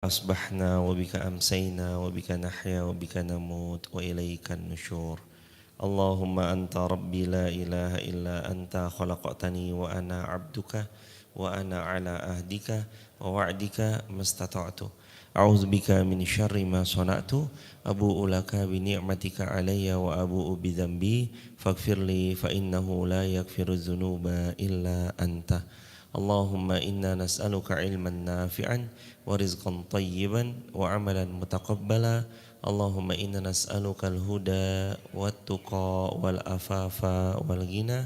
أصبحنا وبك أمسينا وبك نحيا وبك نموت وإليك النشور. اللهم أنت ربي لا إله إلا أنت خلقتني وأنا عبدك وأنا على عهدك ووعدك ما استطعت. أعوذ بك من شر ما صنعت أبوء لك بنعمتك علي وأبوء بذنبي فاغفر لي فإنه لا يغفر الذنوب إلا أنت. اللهم إنا نسألك علما نافعا ورزقا طيبا وعملا متقبلا. اللهم إنا نسألك الهدى والتقى والعفاف والغنى.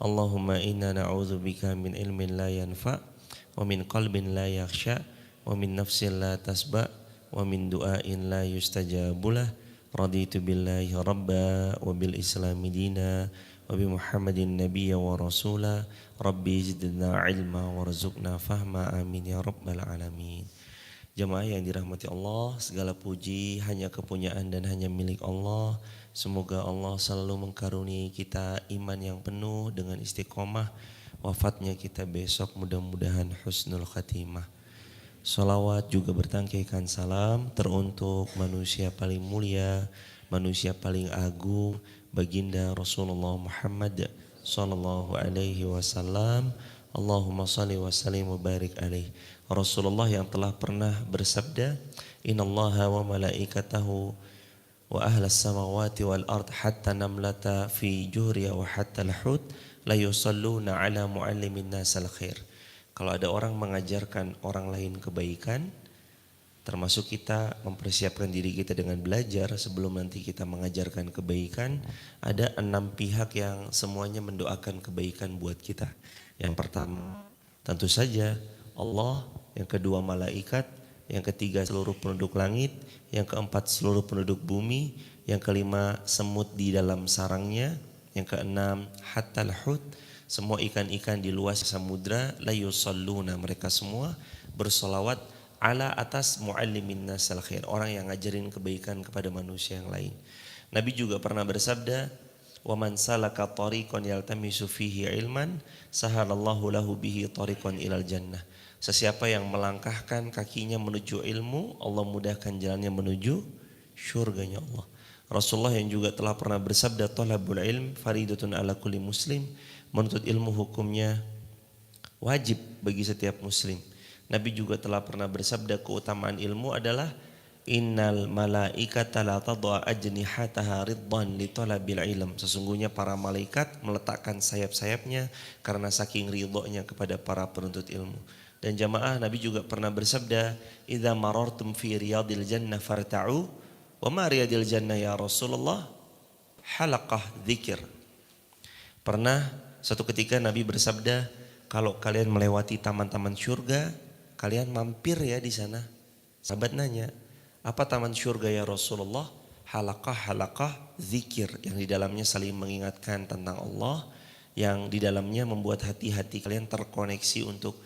اللهم إنا نعوذ بك من علم لا ينفع ومن قلب لا يخشع ومن نفس لا تسبأ ومن دعاء لا يستجاب له. رضيت بالله ربا وبالإسلام دينا وبمحمد النبي ورسولا. Rabbi zidna ilma warzuqna fahma amin ya rabbal alamin. Jemaah yang dirahmati Allah, segala puji hanya kepunyaan dan hanya milik Allah. Semoga Allah selalu mengkaruniai kita iman yang penuh dengan istiqomah. Wafatnya kita besok mudah-mudahan husnul khatimah. Salawat juga bertangkaikan salam teruntuk manusia paling mulia, manusia paling agung, baginda Rasulullah Muhammad sallallahu alaihi wasallam. Allahumma salli wa sallim wa barik alaih. Rasulullah yang telah pernah bersabda, innallaha wa malaikatahu wa ahlas samawati wal ard hatta namlata fi juhriya wa hatta al-hut la yusalluna ala muallimin nasal khair. Kalau ada orang mengajarkan orang lain kebaikan, termasuk kita mempersiapkan diri kita dengan belajar sebelum nanti kita mengajarkan kebaikan, ada 6 pihak yang semuanya mendoakan kebaikan buat kita. Yang pertama, tentu saja Allah, yang kedua malaikat, yang ketiga seluruh penduduk langit, yang keempat seluruh penduduk bumi, yang kelima semut di dalam sarangnya, yang keenam hatal hut, semua ikan-ikan di luas samudra, la yusalluna, mereka semua bersolawat ala atas muallimin nasal khair, orang yang ngajarin kebaikan kepada manusia yang lain. Nabi juga pernah bersabda, wa man salaka tariqan yaltamisu fihi ilman sahalallahu lahu bihi tariqan ilal jannah. Sesiapa yang melangkahkan kakinya menuju ilmu, Allah mudahkan jalannya menuju syurganya Allah. Rasulullah yang juga telah pernah bersabda, talabul ilm faridatun ala kulli muslim, menuntut ilmu hukumnya wajib bagi setiap muslim. Nabi juga telah pernah bersabda, keutamaan ilmu adalah innal malaikata la tad'a ajnihataha riddan li talabil ilm. Sesungguhnya para malaikat meletakkan sayap-sayapnya karena saking ridhonya kepada para penuntut ilmu. Dan jamaah, Nabi juga pernah bersabda, idza marartum fi riyadil jannah farta'u. Wa ma riyadil jannah ya Rasulullah? Halaqah dzikir. Pernah satu ketika Nabi bersabda, kalau kalian melewati taman-taman syurga, kalian mampir ya di sana. Sahabat nanya, apa taman syurga ya Rasulullah? Halaqah zikir, yang di dalamnya saling mengingatkan tentang Allah, yang di dalamnya membuat hati-hati kalian terkoneksi untuk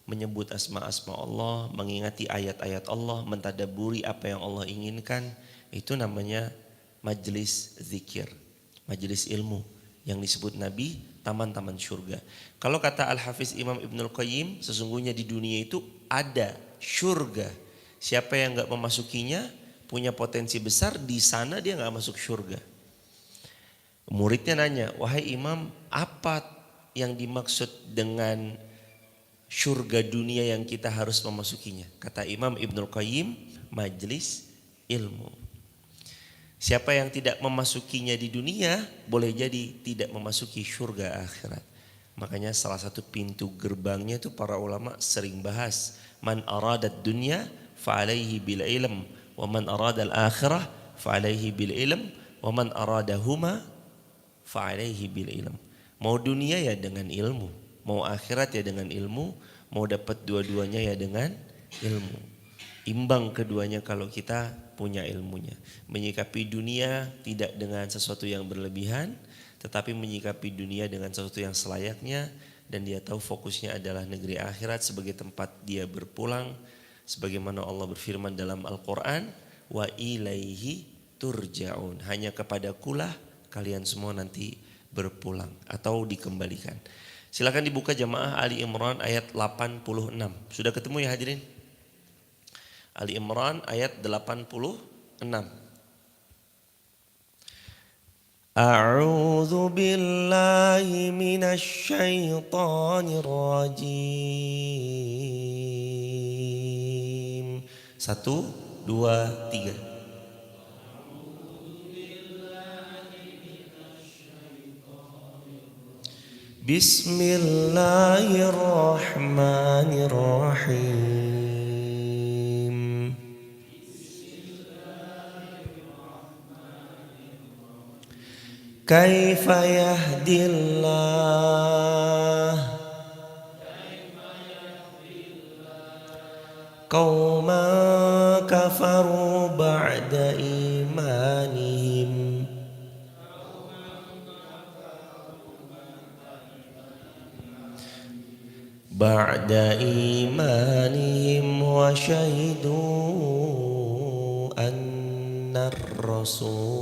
menyebut asma-asma Allah, mengingati ayat-ayat Allah, mentadaburi apa yang Allah inginkan. Itu namanya majelis zikir, majelis ilmu, yang disebut Nabi taman-taman syurga. Kalau kata Al-Hafiz Imam Ibnul Qayyim, sesungguhnya di dunia itu ada syurga. Siapa yang gak memasukinya punya potensi besar, di sana dia gak masuk syurga. Muridnya nanya, wahai Imam, apa yang dimaksud dengan syurga dunia yang kita harus memasukinya? Kata Imam Ibnul Qayyim, majelis ilmu. Siapa yang tidak memasukinya di dunia, boleh jadi tidak memasuki syurga akhirat. Makanya salah satu pintu gerbangnya itu para ulama sering bahas, man aradad dunya fa'alaihi bil ilm, wa man aradal akhirah fa'alaihi bil ilm, wa man aradahuma fa'alaihi bil ilm. Mau dunia ya dengan ilmu, mau akhirat ya dengan ilmu, mau dapat dua-duanya ya dengan ilmu. Imbang keduanya kalau kita punya ilmunya. Menyikapi dunia tidak dengan sesuatu yang berlebihan, tetapi menyikapi dunia dengan sesuatu yang selayaknya, dan dia tahu fokusnya adalah negeri akhirat sebagai tempat dia berpulang, sebagaimana Allah berfirman dalam Al-Quran, wa ilaihi turja'un, hanya kepadakulah kalian semua nanti berpulang atau dikembalikan. Silakan dibuka jamaah Ali Imran ayat 86. Sudah ketemu ya hadirin? Ali Imran ayat 86. A'udzu billahi minasy syaithanir rajim. 1, 2, 3. Bismillahirrahmanirrahim. Kaifa yahdillah qauman kafaru ba'da imanihim wa syahidu annar rasul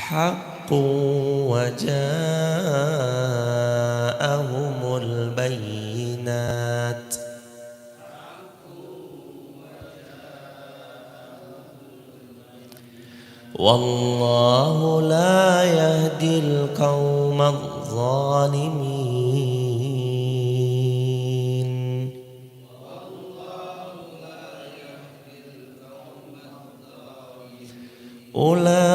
haqqun wa ja'ahumul bayyinat wallahu la yahdil qaumadh zalimin. Ulaika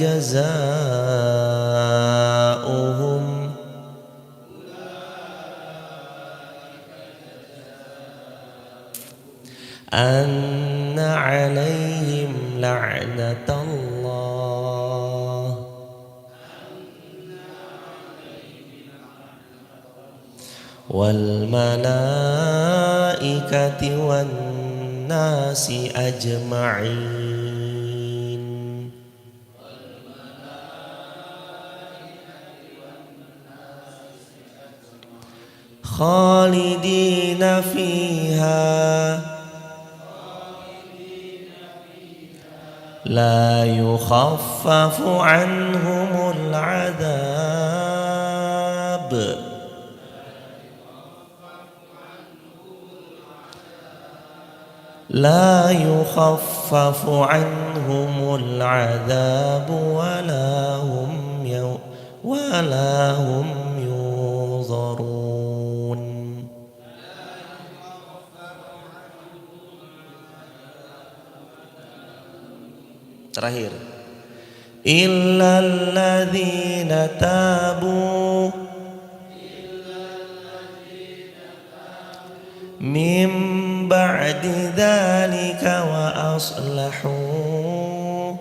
jazaohum anna alaihim la'natallah wal malaikati wan nasi ajma'in. Khalidina fiha la yukhaffafu anhumul adab la yukhaffafu anhumul adab wala hum yunzarun. Terakhir, illal ladzina tabu min ba'di dzalika wa aslahu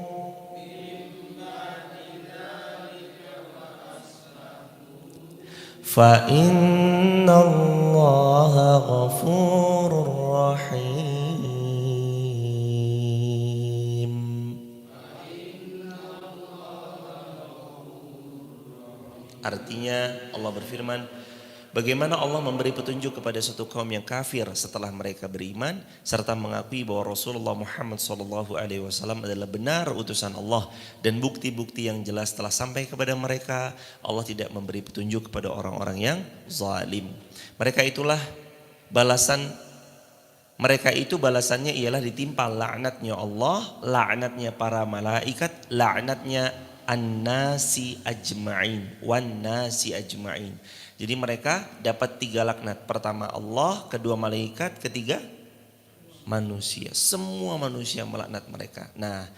fa innallaha ghafurur rahim. Artinya Allah berfirman, bagaimana Allah memberi petunjuk kepada suatu kaum yang kafir setelah mereka beriman serta mengakui bahwa Rasulullah Muhammad SAW adalah benar utusan Allah dan bukti-bukti yang jelas telah sampai kepada mereka. Allah tidak memberi petunjuk kepada orang-orang yang zalim. Mereka itu balasannya ialah ditimpa laknatnya Allah, laknatnya para malaikat, laknatnya an-nasi ajma'in, wan-nasi ajma'in. Jadi mereka dapat 3 laknat. Pertama Allah, kedua malaikat, ketiga manusia. Semua manusia melaknat mereka. Nah,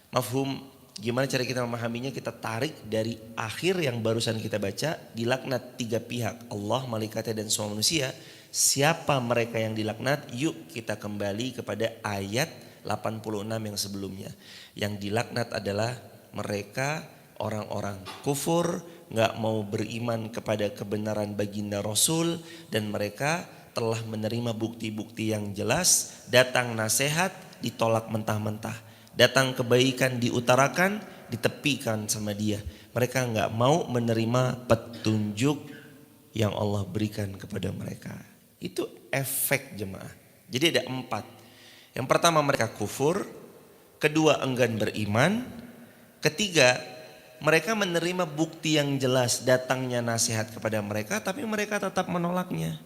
mafhum gimana cara kita memahaminya? Kita tarik dari akhir yang barusan kita baca, dilaknat 3 pihak, Allah, malaikatnya dan semua manusia. Siapa mereka yang dilaknat? Yuk kita kembali kepada ayat 86 yang sebelumnya. Yang dilaknat adalah mereka orang-orang kufur, gak mau beriman kepada kebenaran baginda Rasul, dan mereka telah menerima bukti-bukti yang jelas. Datang nasihat ditolak mentah-mentah, datang kebaikan diutarakan, ditepikan sama dia. Mereka gak mau menerima petunjuk yang Allah berikan kepada mereka. Itu efek jemaah. Jadi ada 4. Yang pertama mereka kufur, kedua enggan beriman, Ketiga, mereka menerima bukti yang jelas datangnya nasihat kepada mereka, tapi mereka tetap menolaknya.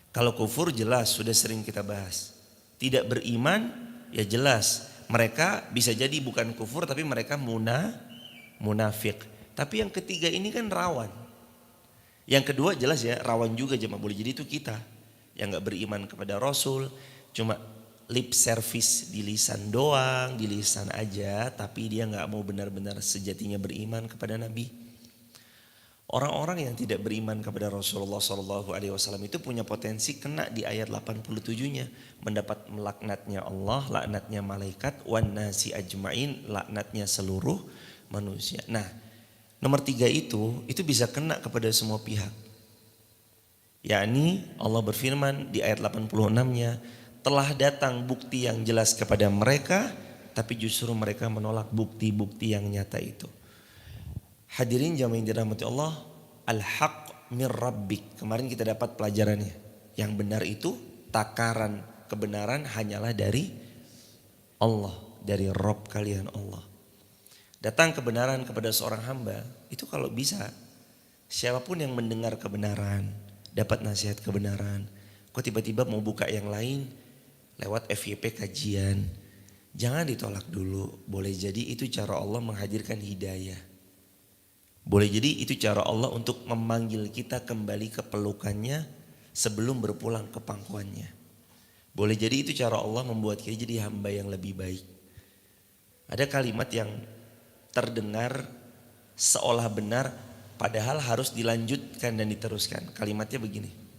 Kalau kufur jelas sudah sering kita bahas. Tidak beriman ya jelas. Mereka bisa jadi bukan kufur tapi mereka munafik. Tapi yang ketiga ini kan rawan. Yang kedua jelas ya rawan juga jemaah, boleh jadi itu kita yang gak beriman kepada Rasul. Cuma lip service di lisan doang, di lisan aja, tapi dia gak mau benar-benar sejatinya beriman kepada Nabi. Orang-orang yang tidak beriman kepada Rasulullah SAW itu punya potensi kena di ayat 87-nya. Mendapat laknatnya Allah, laknatnya malaikat, wan nasi ajmain, laknatnya seluruh manusia. Nah, nomor 3 itu bisa kena kepada semua pihak. Yakni Allah berfirman di ayat 86-nya, telah datang bukti yang jelas kepada mereka, tapi justru mereka menolak bukti-bukti yang nyata itu. Hadirin jamaah yang dirahmati Allah, al-haq mir rabbik. Kemarin kita dapat pelajarannya. Yang benar itu takaran kebenaran hanyalah dari Allah, dari Rabb kalian Allah. Datang kebenaran kepada seorang hamba, itu kalau bisa siapapun yang mendengar kebenaran, dapat nasihat kebenaran, kok tiba-tiba mau buka yang lain lewat FYP kajian, jangan ditolak dulu. Boleh jadi itu cara Allah menghadirkan hidayah. Boleh jadi itu cara Allah untuk memanggil kita kembali ke pelukannya sebelum berpulang ke pangkuannya. Boleh jadi itu cara Allah membuat kita jadi hamba yang lebih baik. Ada kalimat yang terdengar seolah benar padahal harus dilanjutkan dan diteruskan. Kalimatnya begini.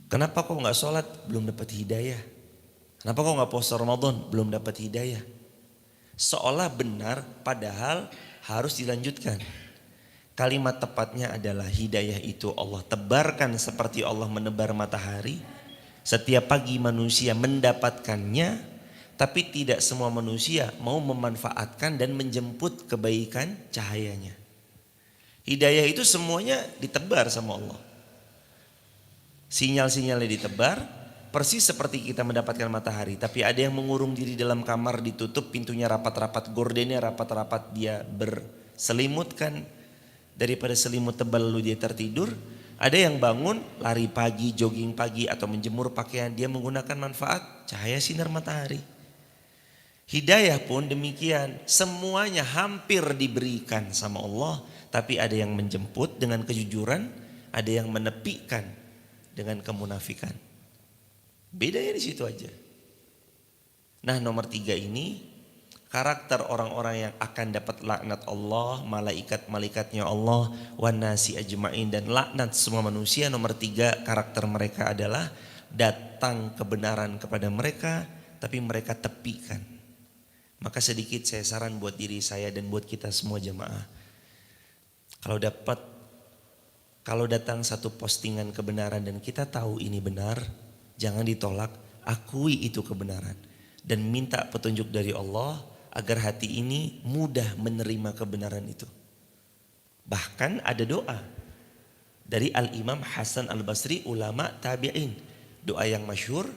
Kenapa kok gak sholat? Belum dapat hidayah. Kenapa kok gak puasa Ramadan? Belum dapat hidayah. Seolah benar padahal harus dilanjutkan. Kalimat tepatnya adalah hidayah itu Allah tebarkan seperti Allah menebar matahari. Setiap pagi manusia mendapatkannya, tapi tidak semua manusia mau memanfaatkan dan menjemput kebaikan cahayanya. Hidayah itu semuanya ditebar sama Allah. Sinyal-sinyalnya ditebar, persis seperti kita mendapatkan matahari. Tapi ada yang mengurung diri dalam kamar, ditutup pintunya rapat-rapat, gordennya rapat-rapat, dia berselimutkan. Daripada selimut tebal lalu dia tertidur. Ada yang bangun, lari pagi, jogging pagi atau menjemur pakaian. Dia menggunakan manfaat cahaya sinar matahari. Hidayah pun demikian. Semuanya hampir diberikan sama Allah. Tapi ada yang menjemput dengan kejujuran. Ada yang menepikan dengan kemunafikan. Bedanya di situ aja. Nah, nomor 3 ini karakter orang-orang yang akan dapat laknat Allah, malaikat-malaikatnya Allah, wan nasi ajmain, dan laknat semua manusia. Nomor 3 karakter mereka adalah datang kebenaran kepada mereka tapi mereka tepikan. Maka sedikit saya saran buat diri saya dan buat kita semua jemaah. Kalau datang satu postingan kebenaran dan kita tahu ini benar, jangan ditolak, akui itu kebenaran dan minta petunjuk dari Allah agar hati ini mudah menerima kebenaran itu. Bahkan ada doa dari Al-Imam Hasan Al-Basri, ulama tabi'in. Doa yang masyhur,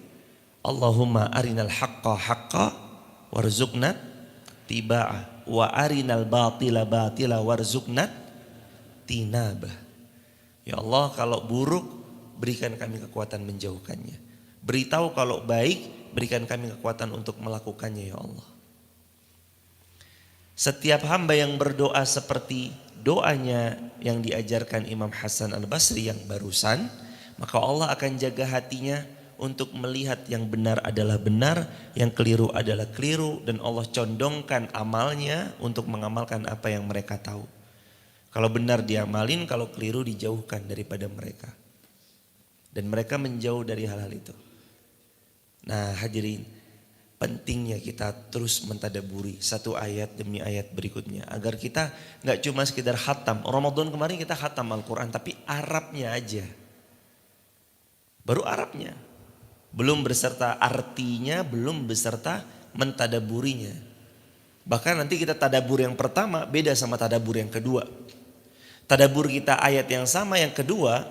Allahumma arinal haqqa haqqa warzuqna tiba'ah wa arinal batila batila warzuqna tinabah. Ya Allah, kalau buruk berikan kami kekuatan menjauhkannya. Beritahu kalau baik, berikan kami kekuatan untuk melakukannya ya Allah. Setiap hamba yang berdoa seperti doanya yang diajarkan Imam Hasan Al-Basri yang barusan, maka Allah akan jaga hatinya untuk melihat yang benar adalah benar, yang keliru adalah keliru, dan Allah condongkan amalnya untuk mengamalkan apa yang mereka tahu. Kalau benar diamalin, kalau keliru dijauhkan daripada mereka. Dan mereka menjauh dari hal-hal itu. Nah, hadirin, pentingnya kita terus mentadaburi satu ayat demi ayat berikutnya agar kita nggak cuma sekedar khatam. Ramadan kemarin kita khatam Al-Quran tapi Arabnya aja, baru Arabnya, belum beserta artinya, belum beserta mentadaburinya. Bahkan nanti kita tadabur yang pertama beda sama tadabur yang kedua. Tadabur kita ayat yang sama yang kedua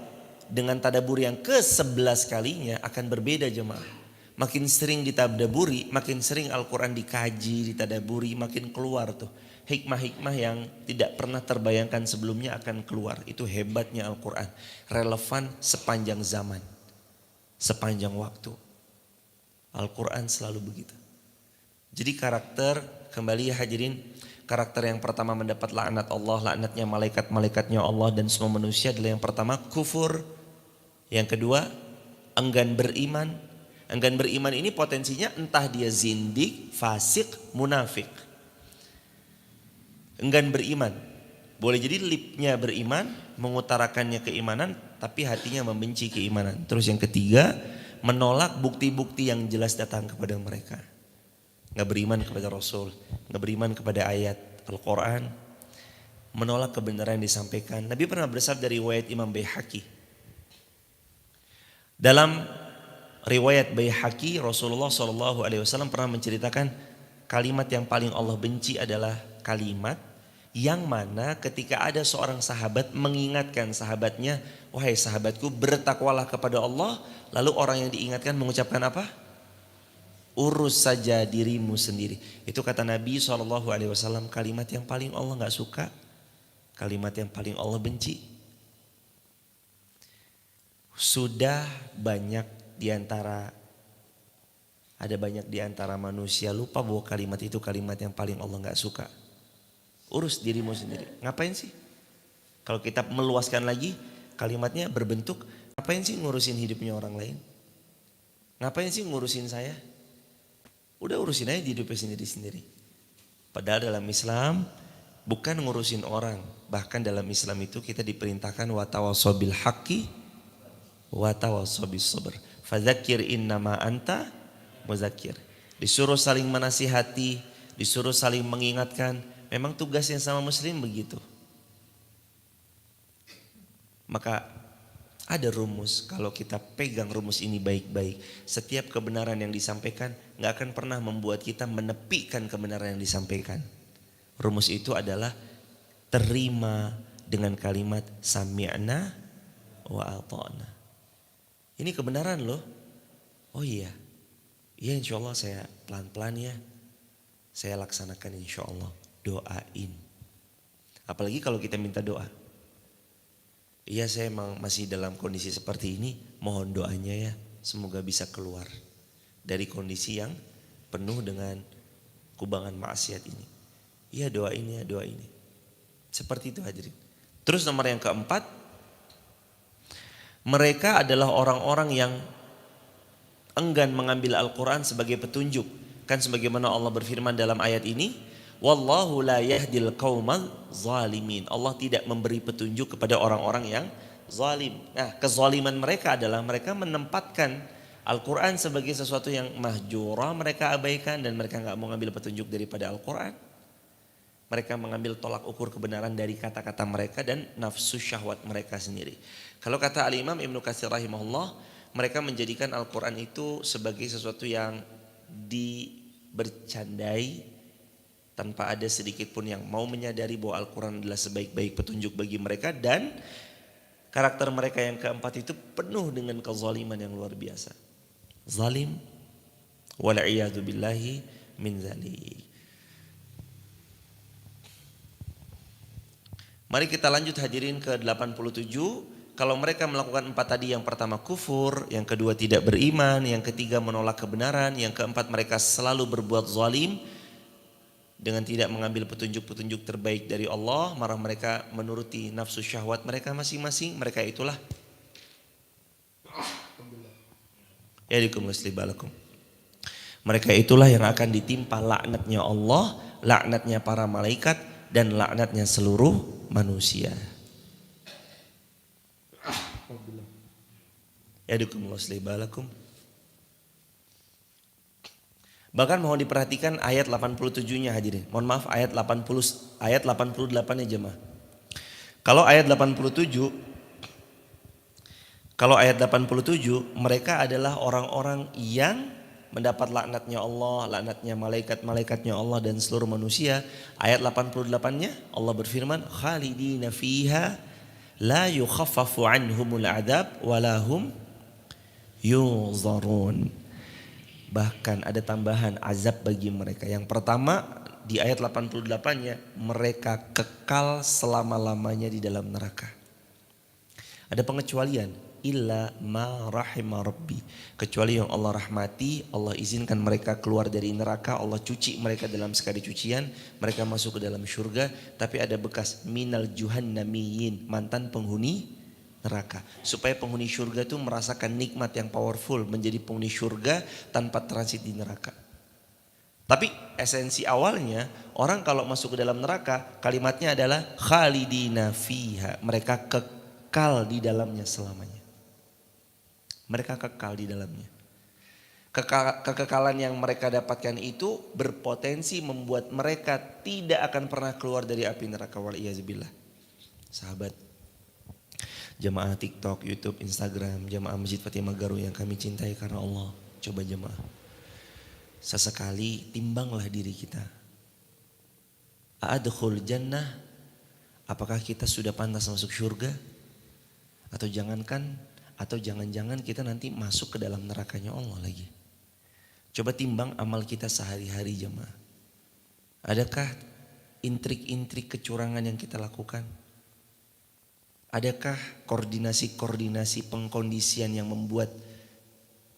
dengan tadabur yang ke-11 kalinya akan berbeda jemaah. Makin sering ditadaburi, makin sering Al-Quran dikaji, ditadaburi, makin keluar tuh hikmah-hikmah yang tidak pernah terbayangkan sebelumnya akan keluar. Itu hebatnya Al-Quran, relevan sepanjang zaman, sepanjang waktu. Al-Quran selalu begitu. Jadi karakter, kembali ya hadirin, karakter yang pertama mendapat laknat Allah, laknatnya malaikat-malaikatnya Allah dan semua manusia adalah yang pertama kufur. Yang kedua enggan beriman. Enggan beriman ini potensinya entah dia zindik, fasik, munafik. Enggan beriman. Boleh jadi lipnya beriman, mengutarakannya keimanan, tapi hatinya membenci keimanan. Terus yang ketiga, menolak bukti-bukti yang jelas datang kepada mereka. Nggak beriman kepada Rasul, nggak beriman kepada ayat Al-Quran, menolak kebenaran yang disampaikan. Nabi pernah bersabda dari riwayat Imam Baihaqi. Dalam riwayat Baihaqi, Rasulullah SAW pernah menceritakan kalimat yang paling Allah benci adalah kalimat yang mana ketika ada seorang sahabat mengingatkan sahabatnya, wahai sahabatku bertakwalah kepada Allah, lalu orang yang diingatkan mengucapkan apa? Urus saja dirimu sendiri. Itu kata Nabi SAW, kalimat yang paling Allah gak suka, kalimat yang paling Allah benci. Sudah banyak ada banyak di antara manusia lupa bahwa kalimat itu kalimat yang paling Allah gak suka. Urus dirimu sendiri. Ngapain sih? Kalau kita meluaskan lagi, kalimatnya berbentuk, ngapain sih ngurusin hidupnya orang lain? Ngapain sih ngurusin saya? Udah urusin aja hidupnya sendiri-sendiri. Padahal dalam Islam bukan ngurusin orang. Bahkan dalam Islam itu kita diperintahkan wa tawassaw bil haqqi wa tawassaw bis sabr. Fadzakir innama anta muzakkir. Disuruh saling menasihati, disuruh saling mengingatkan. Memang tugasnya sama muslim begitu. Maka ada rumus, kalau kita pegang rumus ini baik-baik, setiap kebenaran yang disampaikan gak akan pernah membuat kita menepikan kebenaran yang disampaikan. Rumus itu adalah terima dengan kalimat sami'na wa ata'na. Ini kebenaran loh. Oh iya, insya Allah saya pelan-pelan ya, saya laksanakan insya Allah. Doain. Apalagi kalau kita minta doa. Iya saya emang masih dalam kondisi seperti ini, mohon doanya ya, semoga bisa keluar dari kondisi yang penuh dengan kubangan maksiat ini. Iya doain ya, doain. Seperti itu hadirin. Terus nomor yang keempat, mereka adalah orang-orang yang enggan mengambil Al-Quran sebagai petunjuk. Kan sebagaimana Allah berfirman dalam ayat ini, wallahu la yahdil qaumal zalimin. Allah tidak memberi petunjuk kepada orang-orang yang zalim. Nah, kezaliman mereka adalah mereka menempatkan Al-Quran sebagai sesuatu yang mahjura, mereka abaikan dan mereka enggak mau mengambil petunjuk daripada Al-Quran. Mereka mengambil tolak ukur kebenaran dari kata-kata mereka dan nafsu syahwat mereka sendiri. Kalau kata Al-Imam Ibnu Katsir rahimahullah, mereka menjadikan Al-Quran itu sebagai sesuatu yang dibercandai tanpa ada sedikit pun yang mau menyadari bahwa Al-Quran adalah sebaik-baik petunjuk bagi mereka. Dan karakter mereka yang keempat itu penuh dengan kezaliman yang luar biasa. Zalim wal'iyadu billahi min zalik. Mari kita lanjut hadirin ke 87. Kalau mereka melakukan empat tadi, yang pertama kufur, yang kedua tidak beriman, yang ketiga menolak kebenaran, yang keempat mereka selalu berbuat zalim dengan tidak mengambil petunjuk-petunjuk terbaik dari Allah, marah mereka menuruti nafsu syahwat mereka masing-masing, mereka itulah mereka itulah yang akan ditimpa laknatnya Allah, laknatnya para malaikat dan laknatnya seluruh manusia. Bahkan mohon diperhatikan ayat 87-nya hadirin. Mohon maaf, ayat 88-nya jemaah. Kalau ayat 87 mereka adalah orang-orang yang mendapat laknatnya Allah, laknatnya malaikat-malaikatnya Allah dan seluruh manusia. Ayat 88-nya Allah berfirman, khalidina fiha la yukhaffafu anhumul adab walahum yunzarun. Bahkan ada tambahan azab bagi mereka. Yang pertama di ayat 88-nya, mereka kekal selama-lamanya di dalam neraka. Ada pengecualian, illa ma rahima rabbi, kecuali yang Allah rahmati, Allah izinkan mereka keluar dari neraka, Allah cuci mereka dalam sekali cucian, mereka masuk ke dalam surga. Tapi ada bekas minal juhannamiyin, mantan penghuni neraka, supaya penghuni surga itu merasakan nikmat yang powerful menjadi penghuni surga tanpa transit di neraka. Tapi esensi awalnya, orang kalau masuk ke dalam neraka, kalimatnya adalah khalidina fiha, mereka kekal di dalamnya selamanya. Mereka kekal di dalamnya. Kekekalan yang mereka dapatkan itu berpotensi membuat mereka tidak akan pernah keluar dari api neraka, waliyazubillah. Sahabat, jemaah TikTok, YouTube, Instagram, jemaah Masjid Fatimah Garuh yang kami cintai karena Allah. Coba jemaah, sesekali timbanglah diri kita. A'adkhul jannah, apakah kita sudah pantas masuk surga? Atau jangan-jangan kita nanti masuk ke dalam nerakanya Allah lagi. Coba timbang amal kita sehari-hari jemaah. Adakah intrik-intrik kecurangan yang kita lakukan? Adakah koordinasi pengkondisian yang membuat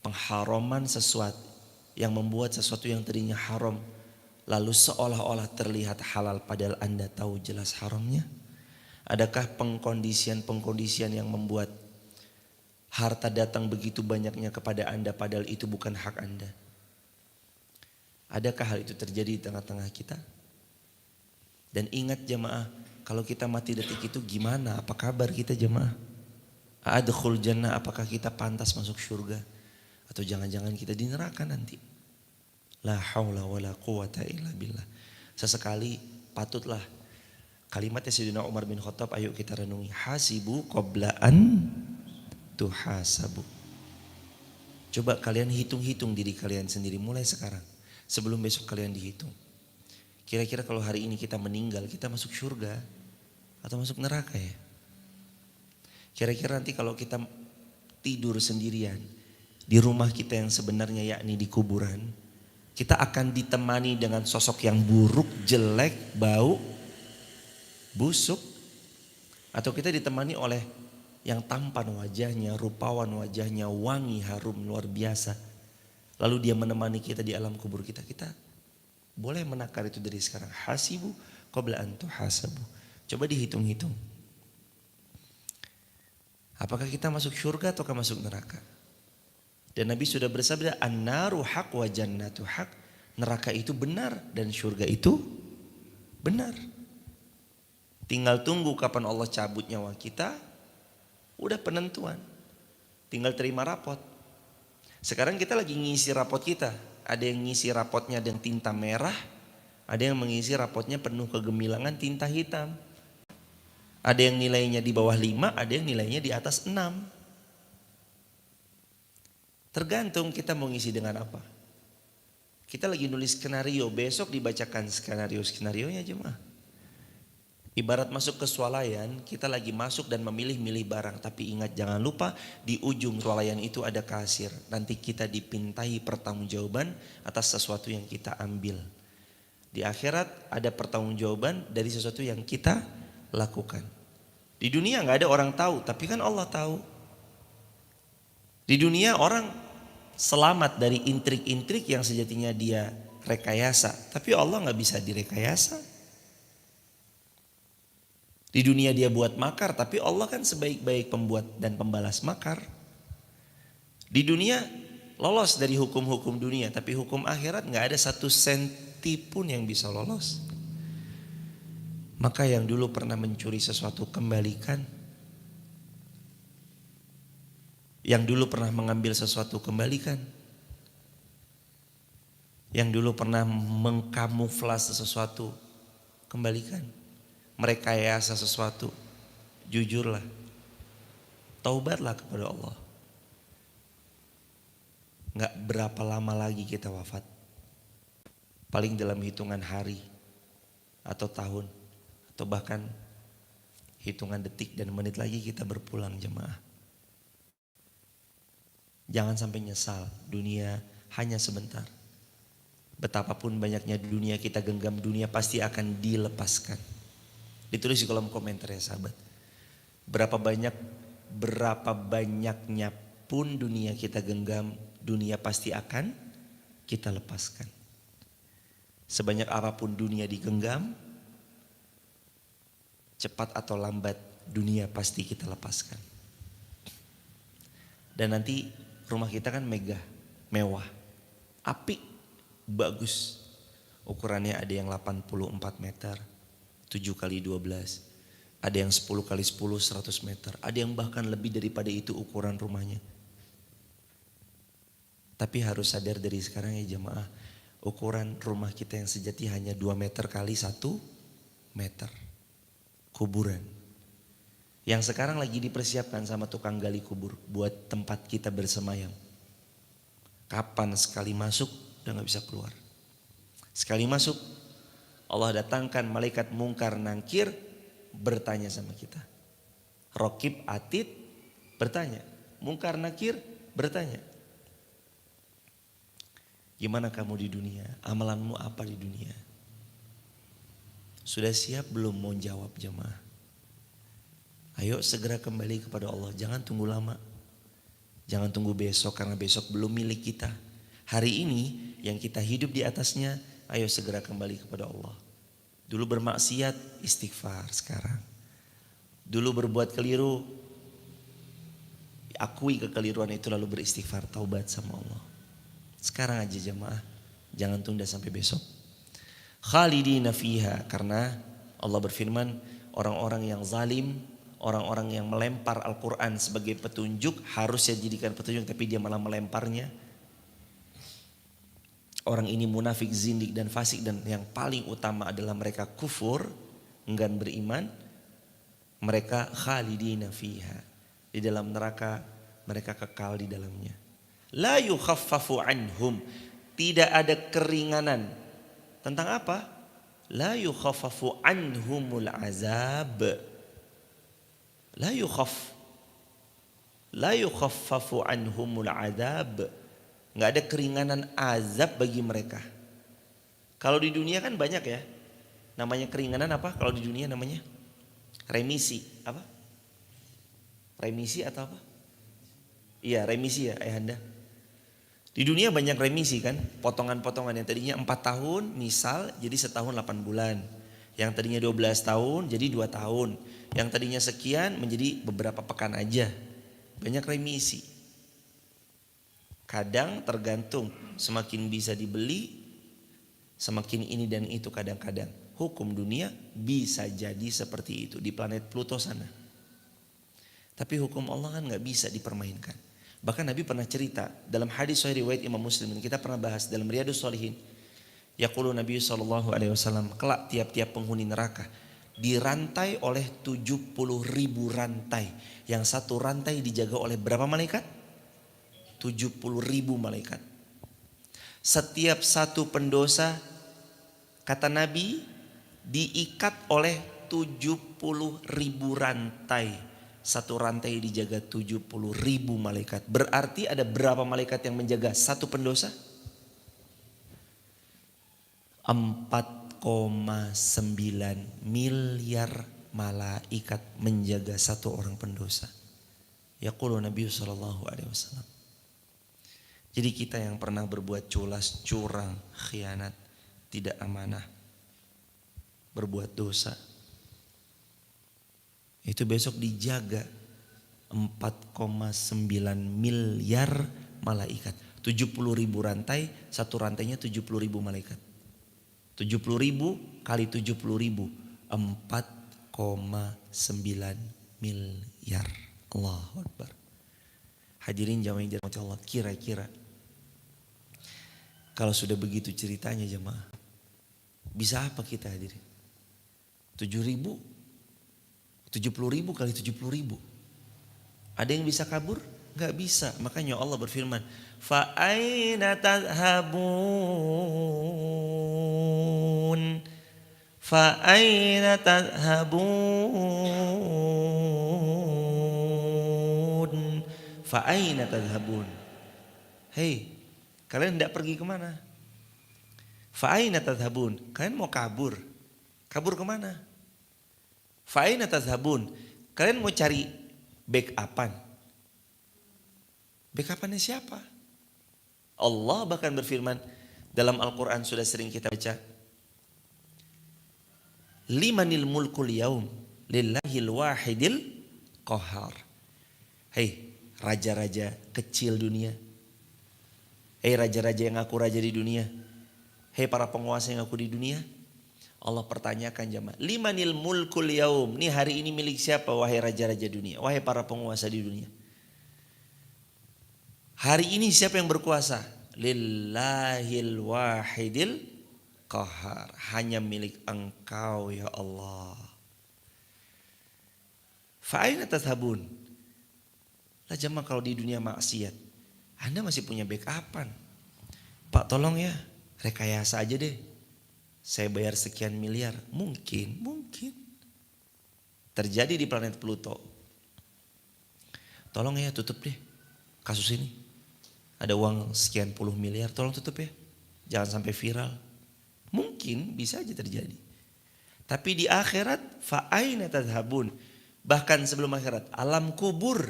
pengharaman sesuatu, yang membuat sesuatu yang tadinya haram lalu seolah-olah terlihat halal padahal Anda tahu jelas haramnya? Adakah pengkondisian yang membuat harta datang begitu banyaknya kepada Anda padahal itu bukan hak Anda? Adakah hal itu terjadi di tengah-tengah kita? Dan ingat jemaah, kalau kita mati detik itu gimana? Apa kabar kita jemaah? A'adkhul jannah, apakah kita pantas masuk surga? Atau jangan-jangan kita di neraka nanti? La haula wala quwata illa billah. Sesekali patutlah kalimatnya Sayyidina Umar bin Khattab, ayo kita renungi. Hasibu qabla an tuhasabu. Coba kalian hitung-hitung diri kalian sendiri mulai sekarang, sebelum besok kalian dihitung. Kira-kira kalau hari ini kita meninggal, kita masuk surga atau masuk neraka ya? Kira-kira nanti kalau kita tidur sendirian di rumah kita yang sebenarnya, yakni di kuburan, kita akan ditemani dengan sosok yang buruk, jelek, bau, busuk, atau kita ditemani oleh yang tampan wajahnya, rupawan wajahnya, wangi, harum, luar biasa. Lalu dia menemani kita di alam kubur kita. Kita boleh menakar itu dari sekarang. Hasibu qabla an tuhasabu. Coba dihitung-hitung. Apakah kita masuk surga ataukah masuk neraka? Dan Nabi sudah bersabda, an-naru haq wa jannatu haq. Neraka itu benar dan surga itu benar. Tinggal tunggu kapan Allah cabut nyawa kita. Udah penentuan. Tinggal terima rapot. Sekarang kita lagi ngisi rapot kita. Ada yang ngisi rapotnya dengan tinta merah. Ada yang mengisi rapotnya penuh kegemilangan tinta hitam. Ada yang nilainya di bawah 5, ada yang nilainya di atas 6. Tergantung kita mau ngisi dengan apa. Kita lagi nulis skenario, besok dibacakan skenario-skenarionya jemaah. Ibarat masuk ke swalayan, kita lagi masuk dan memilih-milih barang. Tapi ingat, jangan lupa di ujung swalayan itu ada kasir. Nanti kita dipintai pertanggungjawaban atas sesuatu yang kita ambil. Di akhirat ada pertanggungjawaban dari sesuatu yang kita lakukan. Di dunia gak ada orang tahu, tapi kan Allah tahu. Di dunia orang selamat dari intrik-intrik yang sejatinya dia rekayasa, tapi Allah gak bisa direkayasa. Di dunia dia buat makar, tapi Allah kan sebaik-baik pembuat dan pembalas makar. Di dunia lolos dari hukum-hukum dunia, tapi hukum akhirat gak ada 1 senti pun yang bisa lolos. Maka yang dulu pernah mencuri sesuatu kembalikan. Yang dulu pernah mengambil sesuatu kembalikan. Yang dulu pernah mengkamuflase sesuatu kembalikan. Merekayasa sesuatu, jujurlah. Taubatlah kepada Allah. Gak berapa lama lagi kita wafat. Paling dalam hitungan hari atau tahun, atau bahkan hitungan detik dan menit lagi kita berpulang jemaah. Jangan sampai nyesal, dunia hanya sebentar. Betapapun banyaknya dunia kita genggam, dunia pasti akan dilepaskan. Ditulis di kolom komentar ya sahabat. Berapa banyaknya pun dunia kita genggam, dunia pasti akan kita lepaskan. Sebanyak apapun dunia digenggam, cepat atau lambat dunia pasti kita lepaskan. Dan nanti rumah kita kan megah, mewah, apik, bagus. Ukurannya ada yang 84 meter, 7 kali 12. Ada yang 10 kali 10, 100 meter. Ada yang bahkan lebih daripada itu ukuran rumahnya. Tapi harus sadar dari sekarang ya jemaah, ukuran rumah kita yang sejati hanya 2 meter kali 1 meter. Kuburan. Yang sekarang lagi dipersiapkan sama tukang gali kubur buat tempat kita bersemayam. Kapan sekali masuk udah gak bisa keluar. Sekali masuk Allah datangkan malaikat mungkar nangkir bertanya sama kita. Rokib atid bertanya. Mungkar nakir bertanya. Gimana kamu di dunia? Amalanmu apa di dunia? Sudah siap belum mau jawab jemaah? Ayo segera kembali kepada Allah. Jangan tunggu lama. Jangan tunggu besok karena besok belum milik kita. Hari ini yang kita hidup di atasnya, ayo segera kembali kepada Allah. Dulu bermaksiat, istighfar sekarang. Dulu berbuat keliru, akui kekeliruan itu lalu beristighfar, taubat sama Allah. Sekarang aja jemaah, jangan tunda sampai besok. Khalidina fiha, karena Allah berfirman, orang-orang yang zalim, orang-orang yang melempar Al-Quran sebagai petunjuk, harusnya dijadikan petunjuk tapi dia malah melemparnya. Orang ini munafik, zindik dan fasik, dan yang paling utama adalah mereka kufur, enggan beriman. Mereka khalidina fiha, di dalam neraka mereka kekal di dalamnya. La yukhaffafu anhum, tidak ada keringanan. Tentang apa? La yukhaffafu anhumul azab. La yukhaffafu anhumul azab. Nggak ada keringanan azab bagi mereka. Kalau di dunia kan banyak ya. Namanya keringanan apa? Kalau di dunia namanya remisi. Apa? Remisi atau apa? Iya remisi ya ayahanda. Di dunia banyak remisi kan. Potongan-potongan yang tadinya 4 tahun misal jadi setahun 8 bulan. Yang tadinya 12 tahun jadi 2 tahun. Yang tadinya sekian menjadi beberapa pekan aja. Banyak remisi. Kadang tergantung, semakin bisa dibeli, semakin ini dan itu kadang-kadang. Hukum dunia bisa jadi seperti itu di planet Pluto sana. Tapi hukum Allah kan gak bisa dipermainkan. Bahkan Nabi pernah cerita dalam hadis sahih riwayat Imam Muslim, kita pernah bahas dalam Riyadhus Shalihin. Yaqulu Nabi SAW, kelak tiap-tiap penghuni neraka dirantai oleh 70.000 rantai. Yang satu rantai dijaga oleh berapa malaikat? 70.000 malaikat. Setiap satu pendosa, kata Nabi, diikat oleh 70.000 rantai. Satu rantai dijaga 70.000 malaikat. Berarti ada berapa malaikat yang menjaga satu pendosa? 4,9 miliar malaikat menjaga satu orang pendosa. Yaqulu Nabi SAW. Jadi kita yang pernah berbuat culas, curang, khianat, tidak amanah, berbuat dosa, itu besok dijaga 4,9 miliar malaikat. 70.000 rantai, satu rantainya 70.000 malaikat. 70.000 kali 70.000, 4,9 miliar. Allahu Akbar. Hadirin jamaah yang dirahmati Allah, kira-kira kalau sudah begitu ceritanya jemaah, bisa apa kita hadirin? 7.000, 70.000 kali 70.000. Ada yang bisa kabur? Gak bisa. Makanya Allah berfirman, fa aina tadhhabun? Fa aina tadhhabun? Fa aina tadhhabun? Hei, Kalian tidak pergi kemana? Fa'aina tadhhabun? Kalian mau kabur. Kabur kemana? Fa'aina tadhhabun? Kalian mau cari backupan. Backupannya siapa? Allah bahkan berfirman dalam Al-Quran, sudah sering kita baca. Limanil mulkul yaum lillahil wahidil qahar. Hei raja-raja kecil dunia. Hei raja-raja yang ngaku raja di dunia. Hei para penguasa yang ngaku di dunia. Allah pertanyakan jemaah. Limanil mulkul yaum. Ini hari ini milik siapa wahai raja-raja dunia. Wahai para penguasa di dunia. Hari ini siapa yang berkuasa? Lillahil wahidil qahar, hanya milik Engkau ya Allah. Fa'aina tadhhabun? Lah jemaah kalau di dunia maksiat, Anda masih punya backupan. Pak tolong ya, rekayasa aja deh. Saya bayar sekian miliar. Mungkin. Terjadi di planet Pluto. Tolong ya tutup deh kasus ini. Ada uang sekian puluh miliar, tolong tutup ya. Jangan sampai viral. Mungkin bisa aja terjadi. Tapi di akhirat fa'aina tadhhabun? Bahkan sebelum akhirat, alam kubur.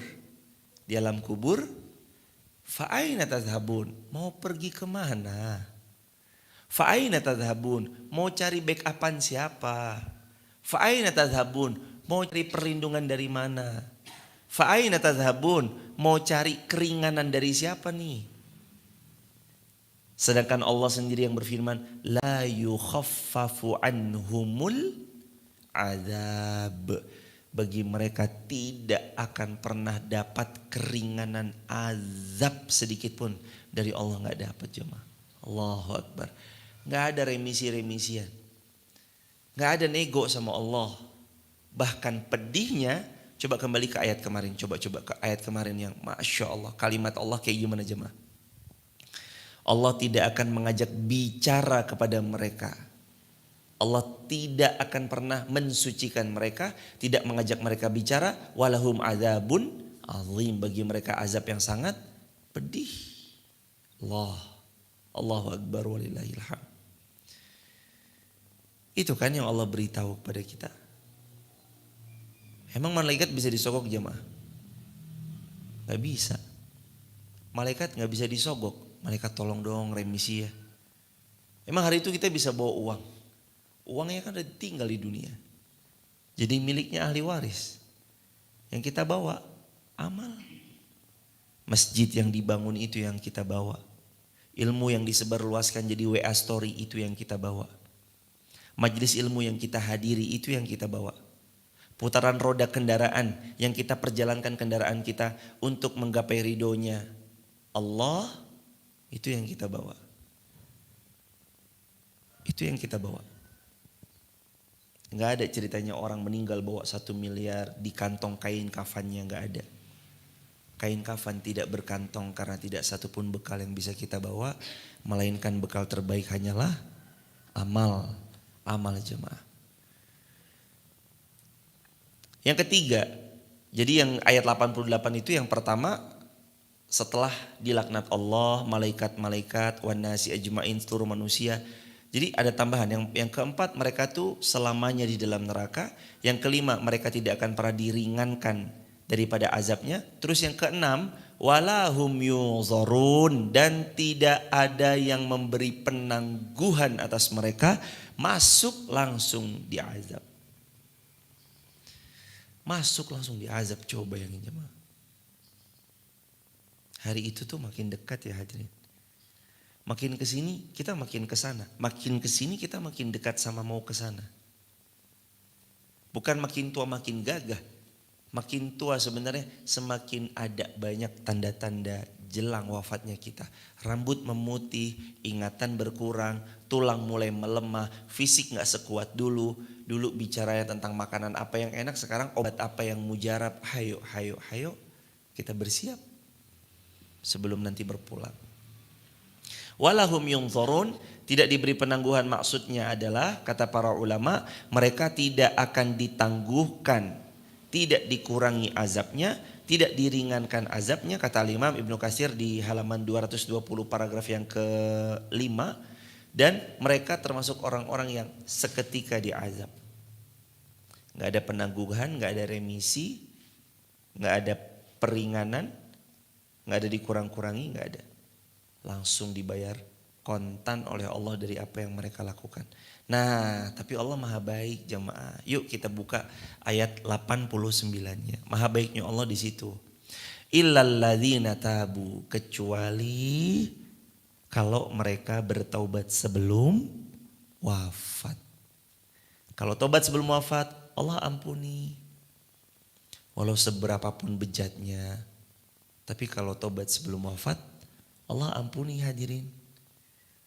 Di alam kubur fa'aina tadhhabun? Mau pergi kemana? Fa'aina tadhhabun? Mau cari backupan siapa? Fa'aina tadhhabun? Mau cari perlindungan dari mana? Fa'aina tadhhabun? Mau cari keringanan dari siapa nih? Sedangkan Allah sendiri yang berfirman, la yukhaffafu anhumul azab. Bagi mereka tidak akan pernah dapat keringanan azab sedikit pun dari Allah, nggak dapat jemaah. Allahu Akbar. Nggak ada remisi-remisian. Nggak ada nego sama Allah. Bahkan pedihnya, coba kembali ke ayat kemarin. Coba ke ayat kemarin yang Masya Allah. Kalimat Allah kayak gimana jemaah? Allah tidak akan mengajak bicara kepada mereka. Allah tidak akan pernah mensucikan mereka, tidak mengajak mereka bicara. Walahum azabun azim, bagi mereka azab yang sangat pedih. Allahu Akbar walillahil hamd. Itu kan yang Allah beritahu kepada kita. Emang malaikat bisa disogok jemaah? Gak bisa. Malaikat gak bisa disogok. Malaikat tolong dong remisi ya. Emang hari itu kita bisa bawa uang. Uangnya kan udah tinggal di dunia. Jadi miliknya ahli waris. Yang kita bawa amal. Masjid yang dibangun itu yang kita bawa. Ilmu yang disebarluaskan jadi WA story itu yang kita bawa. Majelis ilmu yang kita hadiri itu yang kita bawa. Putaran roda kendaraan yang kita perjalankan kendaraan kita untuk menggapai ridhonya Allah. Itu yang kita bawa. Itu yang kita bawa. Gak ada ceritanya orang meninggal bawa 1 miliar di kantong kain kafannya, gak ada. Kain kafan tidak berkantong karena tidak satupun bekal yang bisa kita bawa. Melainkan bekal terbaik hanyalah amal. Amal jemaah. Yang ketiga, jadi yang ayat 88 itu yang pertama, setelah dilaknat Allah, malaikat-malaikat, wan nasi ajmain, seluruh manusia. Jadi ada tambahan. Yang keempat, mereka tuh selamanya di dalam neraka. Yang kelima, mereka tidak akan pernah diringankan daripada azabnya. Terus yang keenam, walahum yuzarun, dan tidak ada yang memberi penangguhan atas mereka, masuk langsung diazab. Masuk langsung diazab, coba bayangin jemaah. Hari itu tuh makin dekat ya hadirin. Makin kesini kita makin kesana. Makin kesini kita makin dekat sama mau kesana. Bukan makin tua makin gagah. Makin tua sebenarnya semakin ada banyak tanda-tanda jelang wafatnya kita. Rambut memutih, ingatan berkurang, tulang mulai melemah, fisik gak sekuat dulu. Dulu bicaranya tentang makanan apa yang enak, sekarang obat apa yang mujarab. Hayo kita bersiap sebelum nanti berpulang. Walahum yunzarun, tidak diberi penangguhan, maksudnya adalah kata para ulama, mereka tidak akan ditangguhkan tidak dikurangi azabnya, tidak diringankan azabnya, kata Imam Ibnu Katsir di halaman 220 paragraf yang ke-5, dan mereka termasuk orang-orang yang seketika diazab. Gak ada penangguhan, gak ada remisi, gak ada peringanan, gak ada dikurang-kurangi, gak ada. Langsung dibayar kontan oleh Allah dari apa yang mereka lakukan. Nah, tapi Allah maha baik jamaah. Yuk kita buka ayat 89-nya. Maha baiknya Allah di situ. Illal ladzina tabu, kecuali kalau mereka bertaubat sebelum wafat. Kalau taubat sebelum wafat, Allah ampuni. Walau seberapapun bejatnya. Tapi kalau taubat sebelum wafat, Allah ampuni hadirin.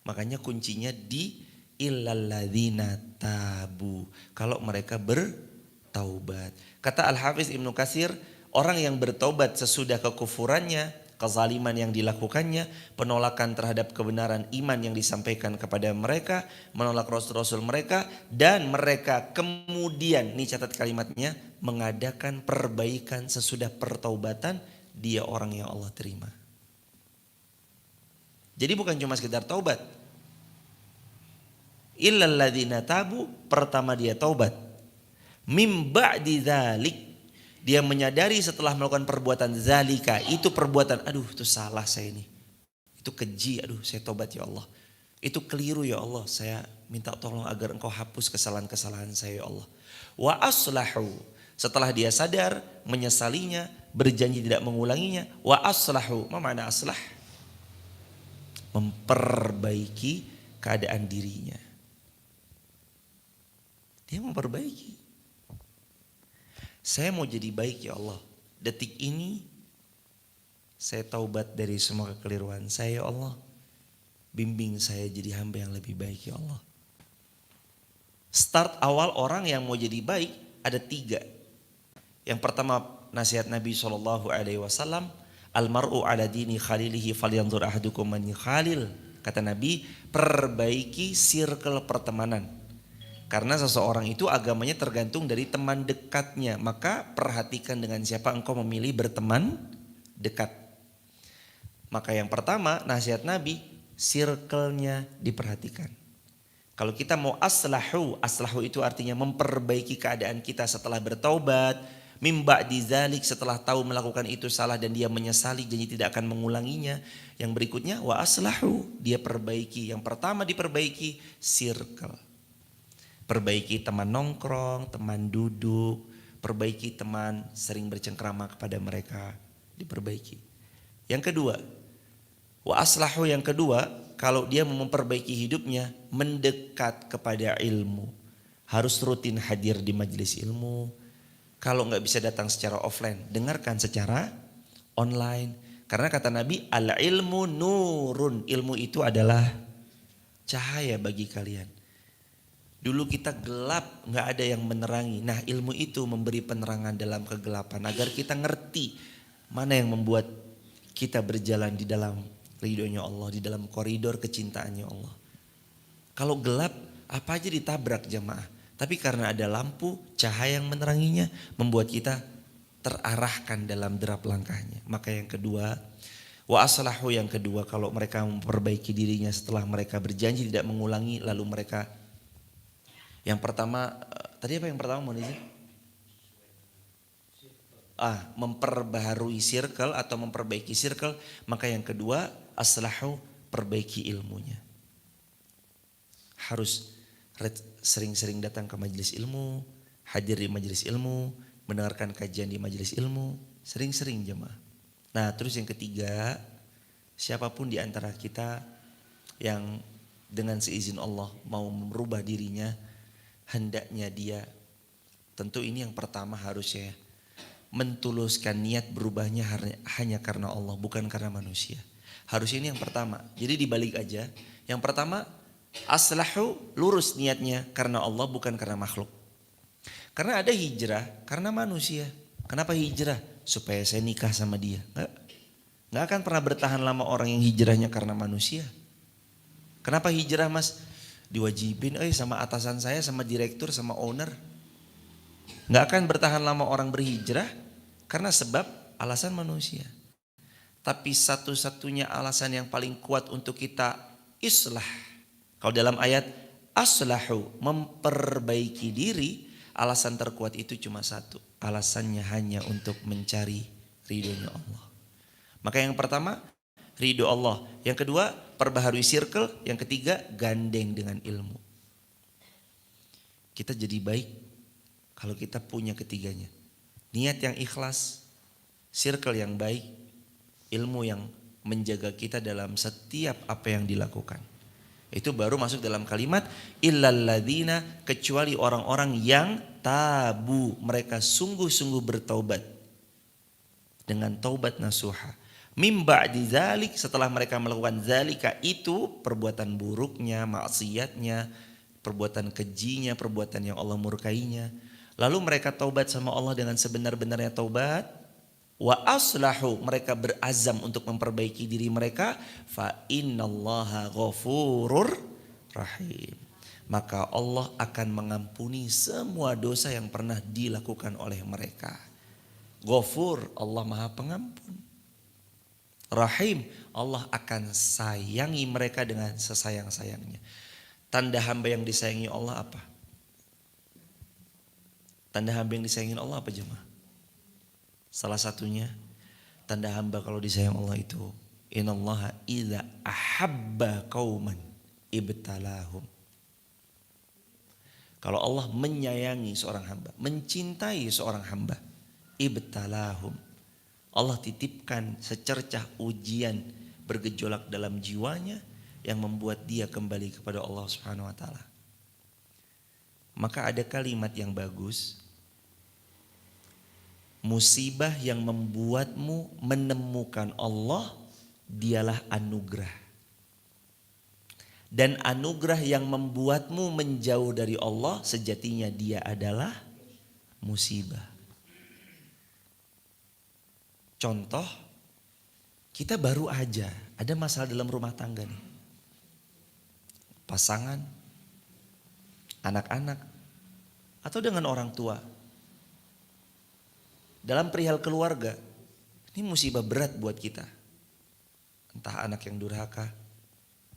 Makanya kuncinya di illalladzina tabu, kalau mereka bertaubat. Kata Al-Hafiz Ibnu Katsir, orang yang bertaubat sesudah kekufurannya, kezaliman yang dilakukannya, penolakan terhadap kebenaran iman yang disampaikan kepada mereka, menolak rasul-rasul mereka, dan mereka kemudian, ini catat kalimatnya, mengadakan perbaikan sesudah pertaubatan, dia orang yang Allah terima. Jadi bukan cuma sekedar taubat. Illal ladzina tabu, pertama dia taubat. Mim ba'di dzalik, dia menyadari setelah melakukan perbuatan zalika, itu perbuatan, aduh itu salah saya ini. Itu keji, aduh saya taubat ya Allah. Itu keliru ya Allah, saya minta tolong agar engkau hapus kesalahan-kesalahan saya ya Allah. Wa aslahu, setelah dia sadar, menyesalinya, berjanji tidak mengulanginya. Wa aslahu, apa makna aslah? Memperbaiki keadaan dirinya. Dia memperbaiki. Saya mau jadi baik ya Allah. Detik ini saya taubat dari semua kekeliruan saya ya Allah. Bimbing saya jadi hamba yang lebih baik ya Allah. Start awal orang yang mau jadi baik ada 3. Yang pertama nasihat Nabi SAW. Almar'u ala dini khalilihi falyanzur ahadukum man yukhalil. Kata Nabi, perbaiki circle pertemanan. Karena seseorang itu agamanya tergantung dari teman dekatnya. Maka perhatikan dengan siapa engkau memilih berteman dekat. Maka yang pertama nasihat Nabi, circle-nya diperhatikan. Kalau kita mau aslahu itu artinya memperbaiki keadaan kita setelah bertaubat. Mimba di zalik, setelah tahu melakukan itu salah dan dia menyesali, janji tidak akan mengulanginya. Yang berikutnya wa aslahu, dia perbaiki. Yang pertama diperbaiki circle. Perbaiki teman nongkrong, teman duduk, perbaiki teman sering bercengkrama kepada mereka, diperbaiki. Yang kedua, wa aslahu yang kedua, kalau dia mau memperbaiki hidupnya, mendekat kepada ilmu. Harus rutin hadir di majelis ilmu. Kalau nggak bisa datang secara offline, dengarkan secara online. Karena kata Nabi, al ilmu nurun, ilmu itu adalah cahaya bagi kalian. Dulu kita gelap, nggak ada yang menerangi. Nah ilmu itu memberi penerangan dalam kegelapan agar kita ngerti mana yang membuat kita berjalan di dalam ridhonya Allah, di dalam koridor kecintaannya Allah. Kalau gelap, apa aja ditabrak jamaah. Tapi karena ada lampu, cahaya yang meneranginya membuat kita terarahkan dalam derap langkahnya. Maka yang kedua, wa aslahu yang kedua, kalau mereka memperbaiki dirinya setelah mereka berjanji tidak mengulangi, lalu mereka yang pertama, tadi apa yang pertama mau izin? Memperbaharui circle atau memperbaiki circle. Maka yang kedua, aslahu, perbaiki ilmunya. Harus sering-sering datang ke majelis ilmu, hadir di majelis ilmu, mendengarkan kajian di majelis ilmu, sering-sering jemaah. Nah terus yang ketiga, siapapun di antara kita yang dengan seizin Allah mau merubah dirinya, hendaknya dia, tentu ini yang pertama harusnya mentuluskan niat berubahnya hanya karena Allah, bukan karena manusia. Harusnya ini yang pertama. Jadi dibalik aja. Yang pertama, aslahu, lurus niatnya karena Allah bukan karena makhluk. Karena ada hijrah karena manusia. Kenapa hijrah? Supaya saya nikah sama dia. Nggak akan pernah bertahan lama orang yang hijrahnya karena manusia. Kenapa hijrah mas? Diwajibin sama atasan saya, sama direktur, sama owner. Nggak akan bertahan lama orang berhijrah karena sebab alasan manusia. Tapi satu-satunya alasan yang paling kuat untuk kita islah. Kalau dalam ayat aslahu, memperbaiki diri, alasan terkuat itu cuma satu. Alasannya hanya untuk mencari ridhonya Allah. Maka yang pertama, ridho Allah. Yang kedua, perbaharui circle. Yang ketiga, gandeng dengan ilmu. Kita jadi baik kalau kita punya ketiganya. Niat yang ikhlas, circle yang baik, ilmu yang menjaga kita dalam setiap apa yang dilakukan. Itu baru masuk dalam kalimat illalladzina, kecuali orang-orang yang tabu, mereka sungguh-sungguh bertaubat dengan taubat nasuha. Mim ba'di dzalik, setelah mereka melakukan zalika, itu perbuatan buruknya, maksiatnya, perbuatan kejinya, perbuatan yang Allah murkainya. Lalu mereka taubat sama Allah dengan sebenar-benarnya taubat. Wa aslahu, mereka berazam untuk memperbaiki diri mereka. Fa innallaha ghafurur rahim. Maka Allah akan mengampuni semua dosa yang pernah dilakukan oleh mereka. Ghafur, Allah Maha Pengampun. Rahim, Allah akan sayangi mereka dengan sesayang-sayangnya. Tanda hamba yang disayangi Allah apa? Tanda hamba yang disayangi Allah apa jemaah? Salah satunya tanda hamba kalau disayang Allah itu innallaha idza ahabba qauman ibtalahum. Kalau Allah menyayangi seorang hamba, mencintai seorang hamba, ibtalahum, Allah titipkan secercah ujian bergejolak dalam jiwanya yang membuat dia kembali kepada Allah Subhanahu wa taala. Maka ada kalimat yang bagus, musibah yang membuatmu menemukan Allah, dialah anugerah. Dan anugerah yang membuatmu menjauh dari Allah, sejatinya dia adalah musibah. Contoh, kita baru aja ada masalah dalam rumah tangga nih. Pasangan, anak-anak, atau dengan orang tua. Dalam perihal keluarga, ini musibah berat buat kita. Entah anak yang durhaka,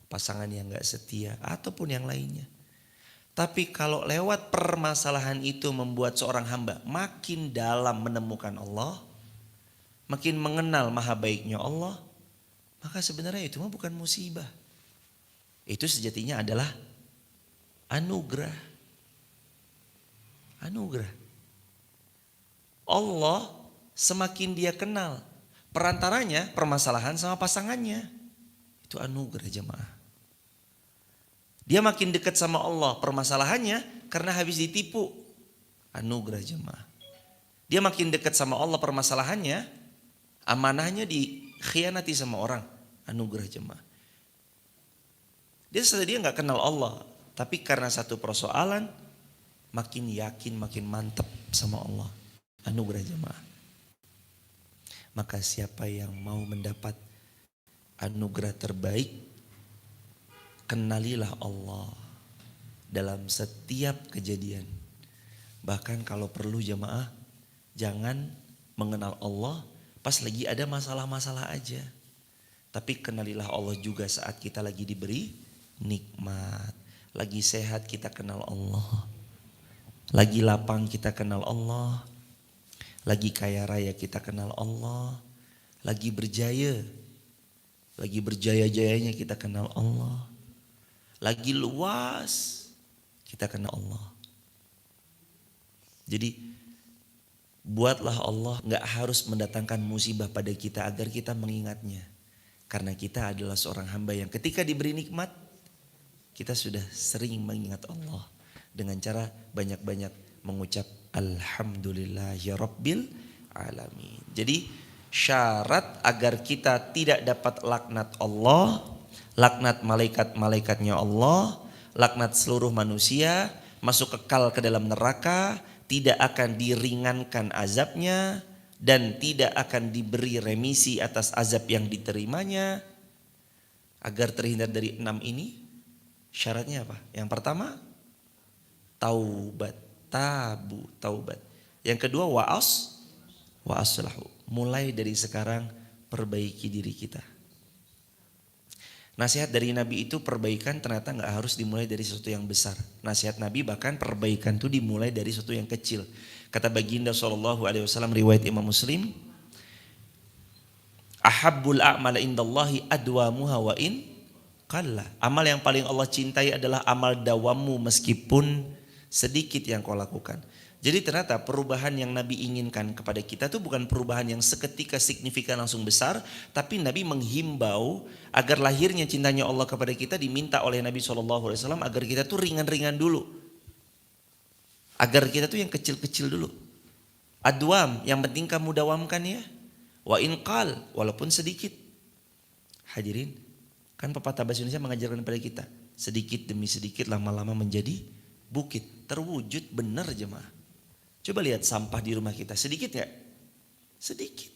pasangan yang gak setia, ataupun yang lainnya. Tapi kalau lewat permasalahan itu membuat seorang hamba makin dalam menemukan Allah, makin mengenal maha baiknya Allah, maka sebenarnya itu mah bukan musibah. Itu sejatinya adalah anugerah. Anugerah. Allah semakin dia kenal, perantaranya permasalahan sama pasangannya. Itu anugerah jemaah. Dia makin dekat sama Allah, permasalahannya karena habis ditipu. Anugerah jemaah. Dia makin dekat sama Allah, permasalahannya amanahnya dikhianati sama orang. Anugerah jemaah. Dia gak kenal Allah, tapi karena satu persoalan makin yakin, makin mantap sama Allah. Anugerah jemaah. Maka siapa yang mau mendapat anugerah terbaik, kenalilah Allah dalam setiap kejadian. Bahkan kalau perlu jemaah, jangan mengenal Allah pas lagi ada masalah-masalah aja. Tapi kenalilah Allah juga saat kita lagi diberi nikmat. Lagi sehat kita kenal Allah. Lagi lapang kita kenal Allah. Lagi kaya raya kita kenal Allah. Lagi berjaya. Lagi berjaya-jayanya kita kenal Allah. Lagi luas kita kenal Allah. Jadi buatlah Allah gak harus mendatangkan musibah pada kita agar kita mengingatnya. Karena kita adalah seorang hamba yang ketika diberi nikmat, kita sudah sering mengingat Allah. Dengan cara banyak-banyak mengucap Alhamdulillahirabbil alamin. Jadi syarat agar kita tidak dapat laknat Allah, laknat malaikat-malaikatnya Allah, laknat seluruh manusia, masuk kekal ke dalam neraka, tidak akan diringankan azabnya, dan tidak akan diberi remisi atas azab yang diterimanya. Agar terhindar dari 6 ini, syaratnya apa? Yang pertama, taubat. Taubat. Yang kedua wa aslahu. Mulai dari sekarang perbaiki diri kita. Nasihat dari Nabi itu perbaikan ternyata gak harus dimulai dari sesuatu yang besar. Nasihat Nabi bahkan perbaikan itu dimulai dari sesuatu yang kecil. Kata baginda SAW riwayat Imam Muslim, ahabbul a'mal indallahi adwamuha wa in qalla. Amal yang paling Allah cintai adalah amal dawamu meskipun sedikit yang kau lakukan. Jadi ternyata perubahan yang Nabi inginkan kepada kita itu bukan perubahan yang seketika signifikan langsung besar, tapi Nabi menghimbau agar lahirnya cintanya Allah kepada kita diminta oleh Nabi SAW agar kita tuh ringan-ringan dulu. Agar kita tuh yang kecil-kecil dulu. Adwam, yang penting kamu dawamkan ya. Wa inqal, walaupun sedikit. Hadirin, kan pepatah bahasa Indonesia mengajarkan kepada kita, sedikit demi sedikit lama-lama menjadi bukit. Terwujud benar jemaah. Coba lihat sampah di rumah kita, sedikit gak? Sedikit.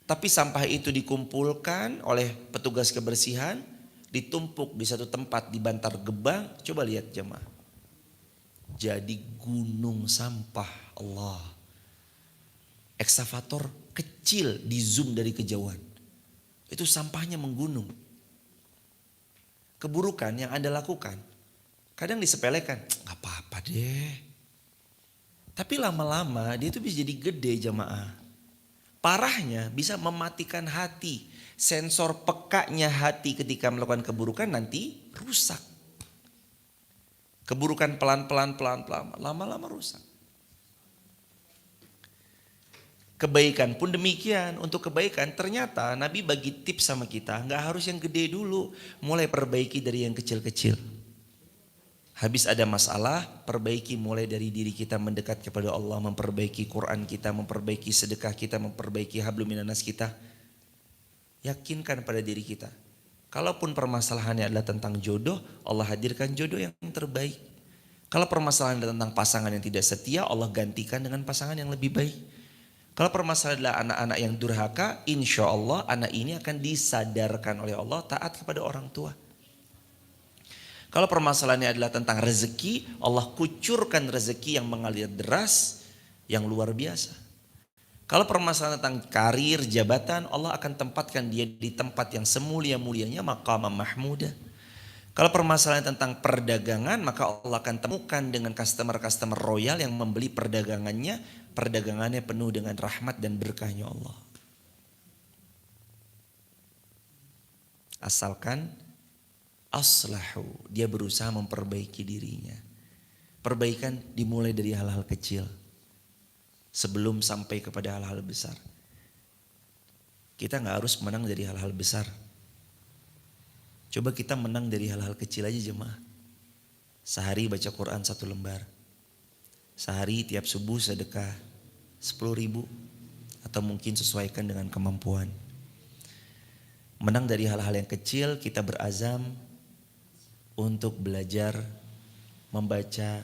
Tapi sampah itu dikumpulkan oleh petugas kebersihan, ditumpuk di satu tempat di Bantar Gebang. Coba lihat jemaah. Jadi gunung sampah. Allah. Ekskavator kecil di zoom dari kejauhan. Itu sampahnya menggunung. Keburukan yang Anda lakukan kadang disepelekan, gak apa-apa deh. Tapi lama-lama dia itu bisa jadi gede jemaah. Parahnya bisa mematikan hati. Sensor pekanya hati ketika melakukan keburukan nanti rusak. Keburukan pelan-pelan, lama-lama rusak. Kebaikan pun demikian. Untuk kebaikan ternyata Nabi bagi tips sama kita, gak harus yang gede dulu. Mulai perbaiki dari yang kecil-kecil. Habis ada masalah, perbaiki mulai dari diri kita mendekat kepada Allah, memperbaiki Quran kita, memperbaiki sedekah kita, memperbaiki hablum minanas kita. Yakinkan pada diri kita. Kalaupun permasalahannya adalah tentang jodoh, Allah hadirkan jodoh yang terbaik. Kalau permasalahan adalah tentang pasangan yang tidak setia, Allah gantikan dengan pasangan yang lebih baik. Kalau permasalahan adalah anak-anak yang durhaka, insya Allah anak ini akan disadarkan oleh Allah taat kepada orang tua. Kalau permasalahannya adalah tentang rezeki, Allah kucurkan rezeki yang mengalir deras, yang luar biasa. Kalau permasalahan tentang karir, jabatan, Allah akan tempatkan dia di tempat yang semulia-mulianya, maqam mahmuda. Kalau permasalahan tentang perdagangan, maka Allah akan temukan dengan customer-customer royal yang membeli perdagangannya, perdagangannya penuh dengan rahmat dan berkahnya Allah. Asalkan aslahu, dia berusaha memperbaiki dirinya. Perbaikan dimulai dari hal-hal kecil sebelum sampai kepada hal-hal besar. Kita gak harus menang dari hal-hal besar. Coba kita menang dari hal-hal kecil aja jemaah. Sehari baca Quran 1 lembar. Sehari tiap subuh sedekah 10.000 atau mungkin sesuaikan dengan kemampuan. Menang dari hal-hal yang kecil, kita berazam untuk belajar membaca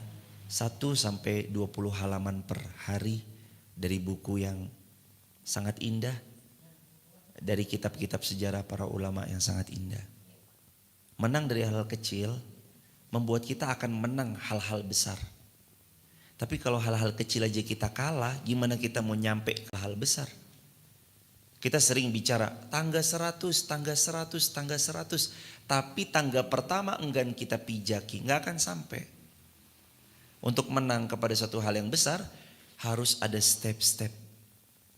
1-20 halaman per hari dari buku yang sangat indah, dari kitab-kitab sejarah para ulama yang sangat indah. Menang dari hal-hal kecil membuat kita akan menang hal-hal besar. Tapi kalau hal-hal kecil aja kita kalah, gimana kita mau nyampe ke hal besar? Kita sering bicara tangga 100, tangga 100, tangga 100. Tapi tangga pertama enggan kita pijaki, gak akan sampai. Untuk menang kepada satu hal yang besar, harus ada step-step.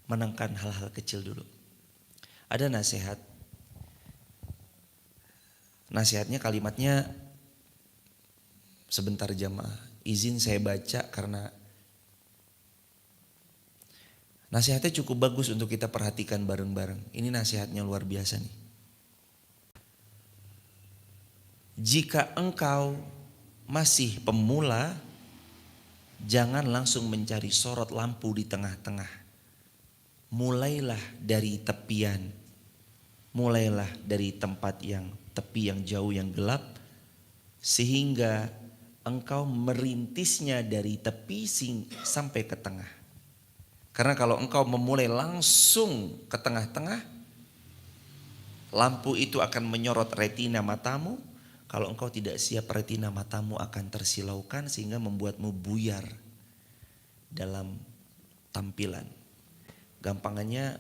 Menangkan hal-hal kecil dulu. Ada nasihat. Nasihatnya kalimatnya sebentar jamaah. Izin saya baca karena nasihatnya cukup bagus untuk kita perhatikan bareng-bareng. Ini nasihatnya luar biasa nih. Jika engkau masih pemula, jangan langsung mencari sorot lampu di tengah-tengah. Mulailah dari tepian. Mulailah dari tempat yang tepi yang jauh yang gelap. Sehingga engkau merintisnya dari tepi sampai ke tengah. Karena kalau engkau memulai langsung ke tengah-tengah, lampu itu akan menyorot retina matamu. Kalau engkau tidak siap, retina matamu akan tersilaukan sehingga membuatmu buyar dalam tampilan. Gampangannya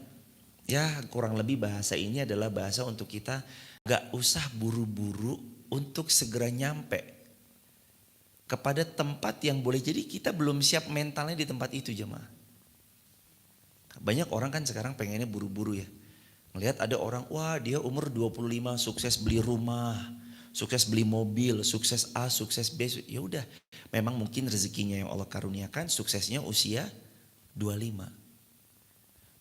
ya kurang lebih bahasa ini adalah bahasa untuk kita gak usah buru-buru untuk segera nyampe kepada tempat yang boleh jadi kita belum siap mentalnya di tempat itu jemaah. Banyak orang kan sekarang pengennya buru-buru ya. Melihat ada orang, wah dia umur 25 sukses beli rumah, sukses beli mobil, sukses A, sukses B. Ya udah, memang mungkin rezekinya yang Allah karuniakan suksesnya usia 25.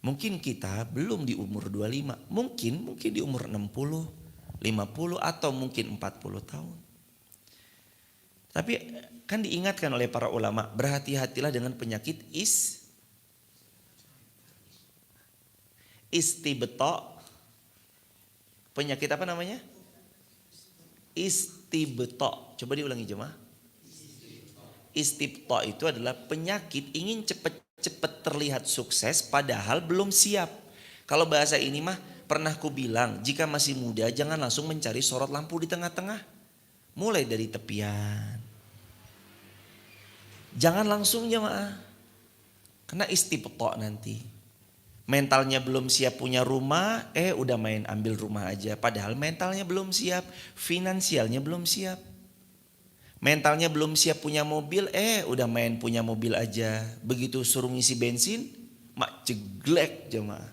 Mungkin kita belum di umur 25, mungkin di umur 60, 50 atau mungkin 40 tahun. Tapi kan diingatkan oleh para ulama, berhati-hatilah dengan penyakit istibto. Penyakit apa namanya? Istibto. Coba diulangi jemaah. Istibto itu adalah penyakit ingin cepat-cepat terlihat sukses padahal belum siap. Kalau bahasa ini mah pernah ku bilang, jika masih muda jangan langsung mencari sorot lampu di tengah-tengah. Mulai dari tepian. Jangan langsung jemaah. Kena istibto nanti. Mentalnya belum siap punya rumah, udah main ambil rumah aja. Padahal mentalnya belum siap, finansialnya belum siap. Mentalnya belum siap punya mobil, udah main punya mobil aja. Begitu suruh ngisi bensin, mak jeglek jemaah.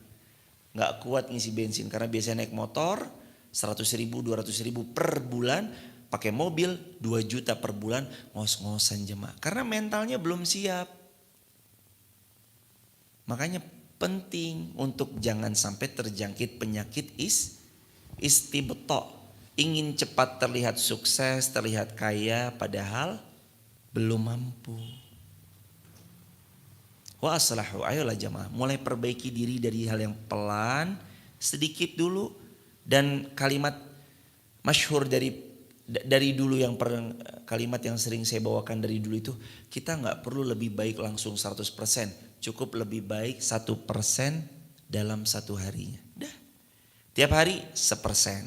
Gak kuat ngisi bensin karena biasanya naik motor 100 ribu, 200 ribu per bulan. Pakai mobil 2 juta per bulan, ngos-ngosan jemaah. Karena mentalnya belum siap. Makanya penting untuk jangan sampai terjangkit penyakit istibto. Ingin cepat terlihat sukses, terlihat kaya padahal belum mampu. Wa aslahu, ayolah jamaah mulai perbaiki diri dari hal yang pelan, sedikit dulu. Dan kalimat masyhur dari dulu kalimat yang sering saya bawakan dari dulu itu, kita gak perlu lebih baik langsung 100%. Cukup lebih baik 1% dalam satu harinya. Dah. Tiap hari 1%,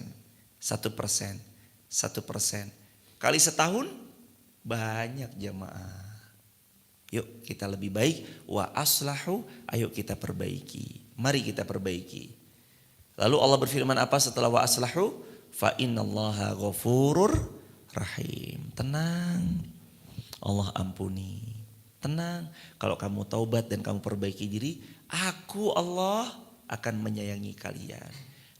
1%, 1%. Kali setahun banyak jamaah. Yuk kita lebih baik. Wa aslahu, ayo kita perbaiki. Mari kita perbaiki. Lalu Allah berfirman apa setelah wa aslahu? Fa innallaha ghafurur rahim. Tenang. Allah ampuni. Tenang, kalau kamu taubat dan kamu perbaiki diri, aku Allah akan menyayangi kalian.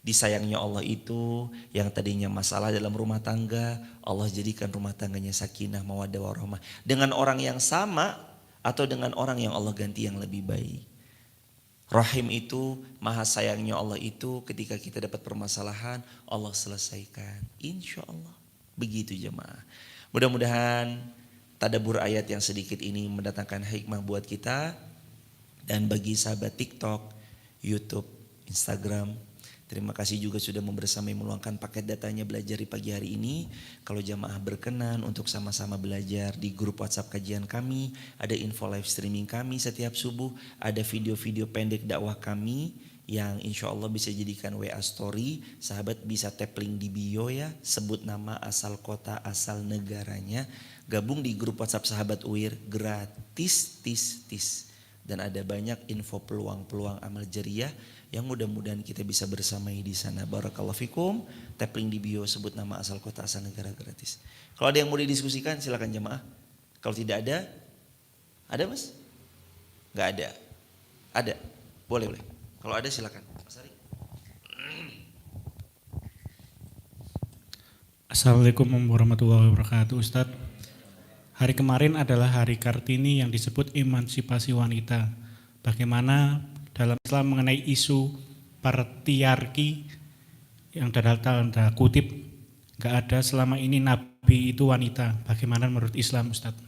Disayangnya Allah itu yang tadinya masalah dalam rumah tangga, Allah jadikan rumah tangganya sakinah, mawaddah warahmah. Dengan orang yang sama atau dengan orang yang Allah ganti yang lebih baik. Rahim itu, maha sayangnya Allah itu ketika kita dapat permasalahan, Allah selesaikan. Insya Allah. Begitu jemaah. Mudah-mudahan tadabbur ayat yang sedikit ini mendatangkan hikmah buat kita. Dan bagi sahabat TikTok, YouTube, Instagram, terima kasih juga sudah membersamai meluangkan paket datanya belajar di pagi hari ini. Kalau jamaah berkenan untuk sama-sama belajar di grup WhatsApp kajian kami, ada info live streaming kami setiap subuh, ada video-video pendek dakwah kami yang insya Allah bisa jadikan WA story. Sahabat bisa tap link di bio ya, sebut nama, asal kota, asal negaranya. Gabung di grup WhatsApp sahabat UIR gratis, dan ada banyak info peluang-peluang amal jariah yang mudah-mudahan kita bisa bersamai di sana. Barakallahu fikum. Tap link di bio, sebut nama, asal kota, asal negara gratis. Kalau ada yang mau didiskusikan silakan jemaah. Kalau tidak ada mas? Gak ada. Ada, boleh. Kalau ada silakan. Mas Ari. Assalamualaikum warahmatullahi wabarakatuh. Ustadz, hari kemarin adalah hari Kartini yang disebut emansipasi wanita. Bagaimana dalam Islam mengenai isu patriarki yang dalam tanda kutip gak ada selama ini nabi itu wanita. Bagaimana menurut Islam Ustadz?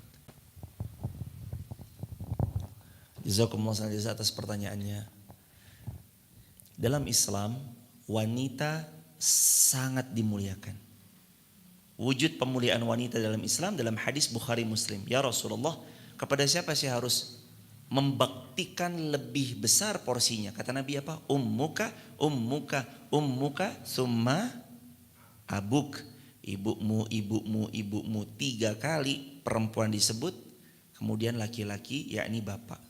Jazakumullah khairan atas pertanyaannya. Dalam Islam wanita sangat dimuliakan. Wujud pemuliaan wanita dalam Islam dalam hadis Bukhari Muslim. Ya Rasulullah, kepada siapa sih harus membaktikan lebih besar porsinya? Kata Nabi apa? Ummuka, summa abuk. Ibumu 3 kali perempuan disebut, kemudian laki-laki yakni bapak.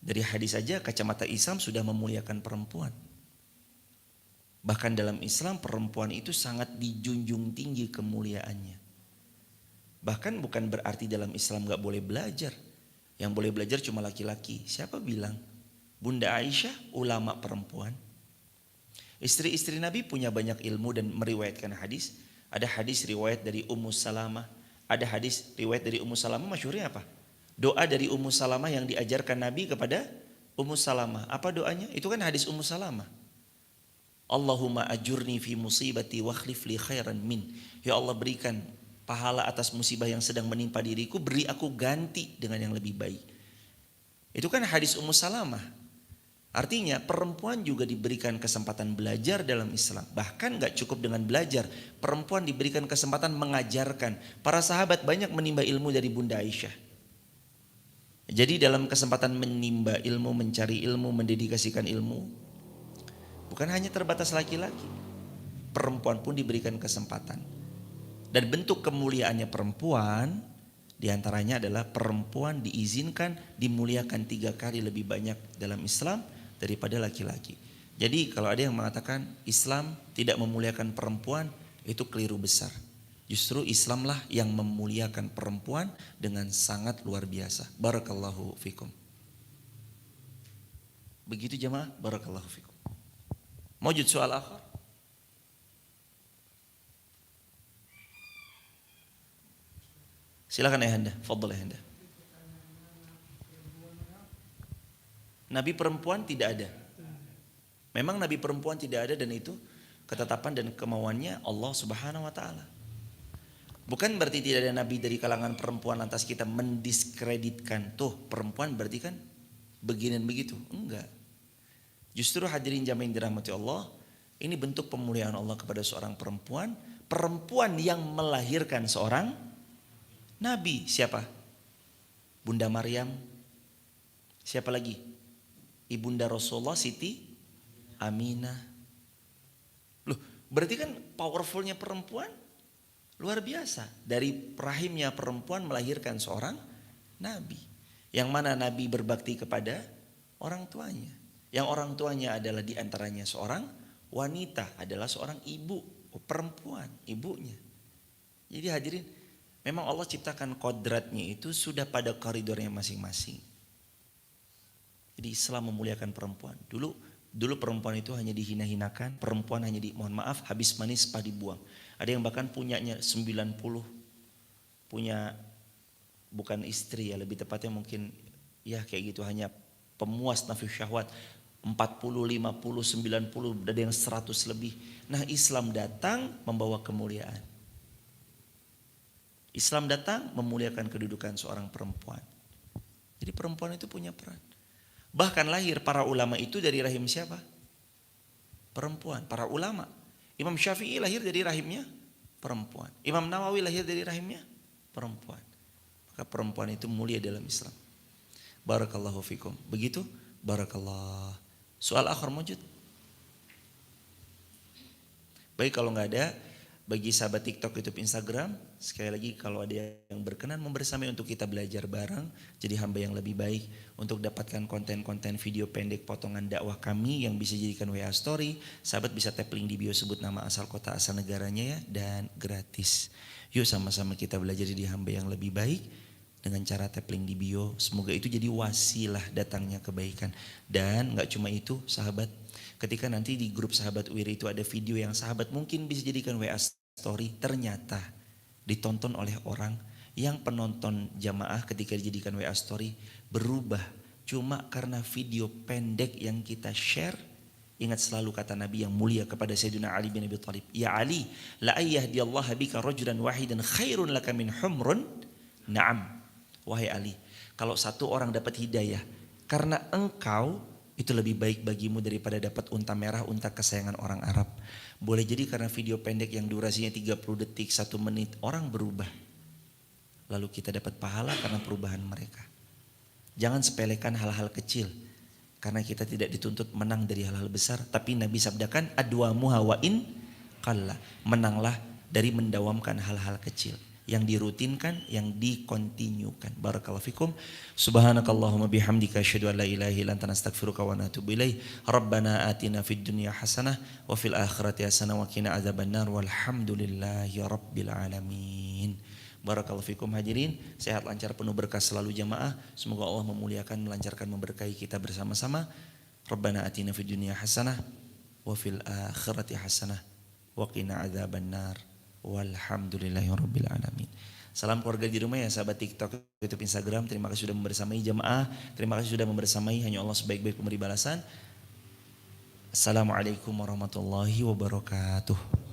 Dari hadis saja kacamata Islam sudah memuliakan perempuan. Bahkan dalam Islam perempuan itu sangat dijunjung tinggi kemuliaannya. Bahkan bukan berarti dalam Islam gak boleh belajar. Yang boleh belajar cuma laki-laki. Siapa bilang? Bunda Aisyah ulama perempuan. Istri-istri Nabi punya banyak ilmu dan meriwayatkan hadis. Ada hadis riwayat dari Ummu Salamah. Ada hadis riwayat dari Ummu Salamah, masyhurnya apa? Doa dari Ummu Salamah yang diajarkan Nabi kepada Ummu Salamah. Apa doanya? Itu kan hadis Ummu Salamah. Allahumma ajurni fi musibati wa akhlif li khairan min. Ya Allah, berikan pahala atas musibah yang sedang menimpa diriku, beri aku ganti dengan yang lebih baik. Itu kan hadis Ummu Salamah. Artinya perempuan juga diberikan kesempatan belajar dalam Islam. Bahkan gak cukup dengan belajar, perempuan diberikan kesempatan mengajarkan. Para sahabat banyak menimba ilmu dari Bunda Aisyah. Jadi dalam kesempatan menimba ilmu, mencari ilmu, mendedikasikan ilmu, bukan hanya terbatas laki-laki, perempuan pun diberikan kesempatan. Dan bentuk kemuliaannya perempuan diantaranya adalah perempuan diizinkan dimuliakan 3 kali lebih banyak dalam Islam daripada laki-laki. Jadi kalau ada yang mengatakan Islam tidak memuliakan perempuan, itu keliru besar. Justru Islamlah yang memuliakan perempuan dengan sangat luar biasa. Barakallahu fikum. Begitu jemaah, barakallahu fikum. Mawjud soal akhir? Silakan ayahanda, fadhal ayahanda. Nabi perempuan tidak ada. Memang nabi perempuan tidak ada, dan itu ketetapan dan kemauannya Allah Subhanahu wa taala. Bukan berarti tidak ada nabi dari kalangan perempuan lantas kita mendiskreditkan. Tuh, perempuan berarti kan begini dan begitu. Enggak. Justru hadirin jamaah yang dirahmati Allah, ini bentuk pemuliaan Allah kepada seorang perempuan, perempuan yang melahirkan seorang nabi. Siapa? Bunda Maryam. Siapa lagi? Ibunda Rasulullah Siti Aminah. Loh, berarti kan powerfulnya perempuan luar biasa. Dari rahimnya perempuan melahirkan seorang nabi. Yang mana nabi berbakti kepada orang tuanya. Yang orang tuanya adalah diantaranya seorang wanita, adalah seorang ibu, perempuan, ibunya. Jadi hadirin, memang Allah ciptakan kodratnya itu sudah pada koridornya masing-masing. Jadi Islam memuliakan perempuan. Dulu perempuan itu hanya dihina-hinakan, perempuan hanya mohon maaf, habis manis padi buang. Ada yang bahkan punyanya 90, punya bukan istri ya, lebih tepatnya mungkin ya kayak gitu, hanya pemuas nafsu syahwat 40, 50, 90, ada yang 100 lebih. Nah, Islam datang membawa kemuliaan. Islam datang memuliakan kedudukan seorang perempuan. Jadi perempuan itu punya peran. Bahkan lahir para ulama itu dari rahim siapa? Perempuan, para ulama. Imam Syafi'i lahir dari rahimnya perempuan. Imam Nawawi lahir dari rahimnya perempuan. Maka perempuan itu mulia dalam Islam. Barakallahu fikum. Begitu? Barakallah. Soal akhir mujud. Baik, kalau nggak ada, bagi sahabat TikTok, YouTube, Instagram, sekali lagi kalau ada yang berkenan membersamai untuk kita belajar bareng, jadi hamba yang lebih baik, untuk dapatkan konten-konten video pendek potongan dakwah kami yang bisa jadikan WA Story, sahabat bisa tap link di bio, sebut nama, asal kota, asal negaranya ya, dan gratis. Yuk sama-sama kita belajar jadi hamba yang lebih baik dengan cara tap link di bio. Semoga itu jadi wasilah datangnya kebaikan. Dan gak cuma itu sahabat, ketika nanti di grup sahabat WIR itu ada video yang sahabat mungkin bisa jadikan WA Story, ternyata ditonton oleh orang yang penonton jamaah ketika dijadikan WA Story berubah cuma karena video pendek yang kita share. Ingat selalu kata Nabi yang mulia kepada Sayyidina Ali bin Abi Thalib, ya Ali, la ayyahdiyallahu bika rajulan wahidan khairun laka min humrun na'am. Wahai Ali, kalau satu orang dapat hidayah karena engkau, itu lebih baik bagimu daripada dapat unta merah, unta kesayangan orang Arab. Boleh jadi karena video pendek yang durasinya 30 detik, 1 menit, orang berubah. Lalu kita dapat pahala karena perubahan mereka. Jangan sepelekan hal-hal kecil. Karena kita tidak dituntut menang dari hal-hal besar. Tapi Nabi sabdakan, adwamu hawain qalla. Menanglah dari mendawamkan hal-hal kecil. yang dirutinkan, yang dikontinyukan. Barakallahu fikum. Subhanakallahumma bihamdika asyhadu an la ilaha illa anta astaghfiruka wa atubu ilaik. Rabbana atina fid dunya hasanah wa fil akhirati hasanah wa qina adzabannar walhamdulillahi rabbil alamin. Barakallahu fikum hadirin, sehat lancar penuh berkah selalu jamaah. Semoga Allah memuliakan, melancarkan, memberkahi kita bersama-sama. Rabbana atina fid dunya hasanah wa fil akhirati hasanah wa qina adzabannar. Walhamdulillahirabbil alamin. Salam keluarga di rumah ya sahabat TikTok, YouTube, Instagram. Terima kasih sudah membersamai jemaah. Terima kasih sudah membersamai, hanya Allah sebaik-baik pemberi balasan. Assalamualaikum warahmatullahi wabarakatuh.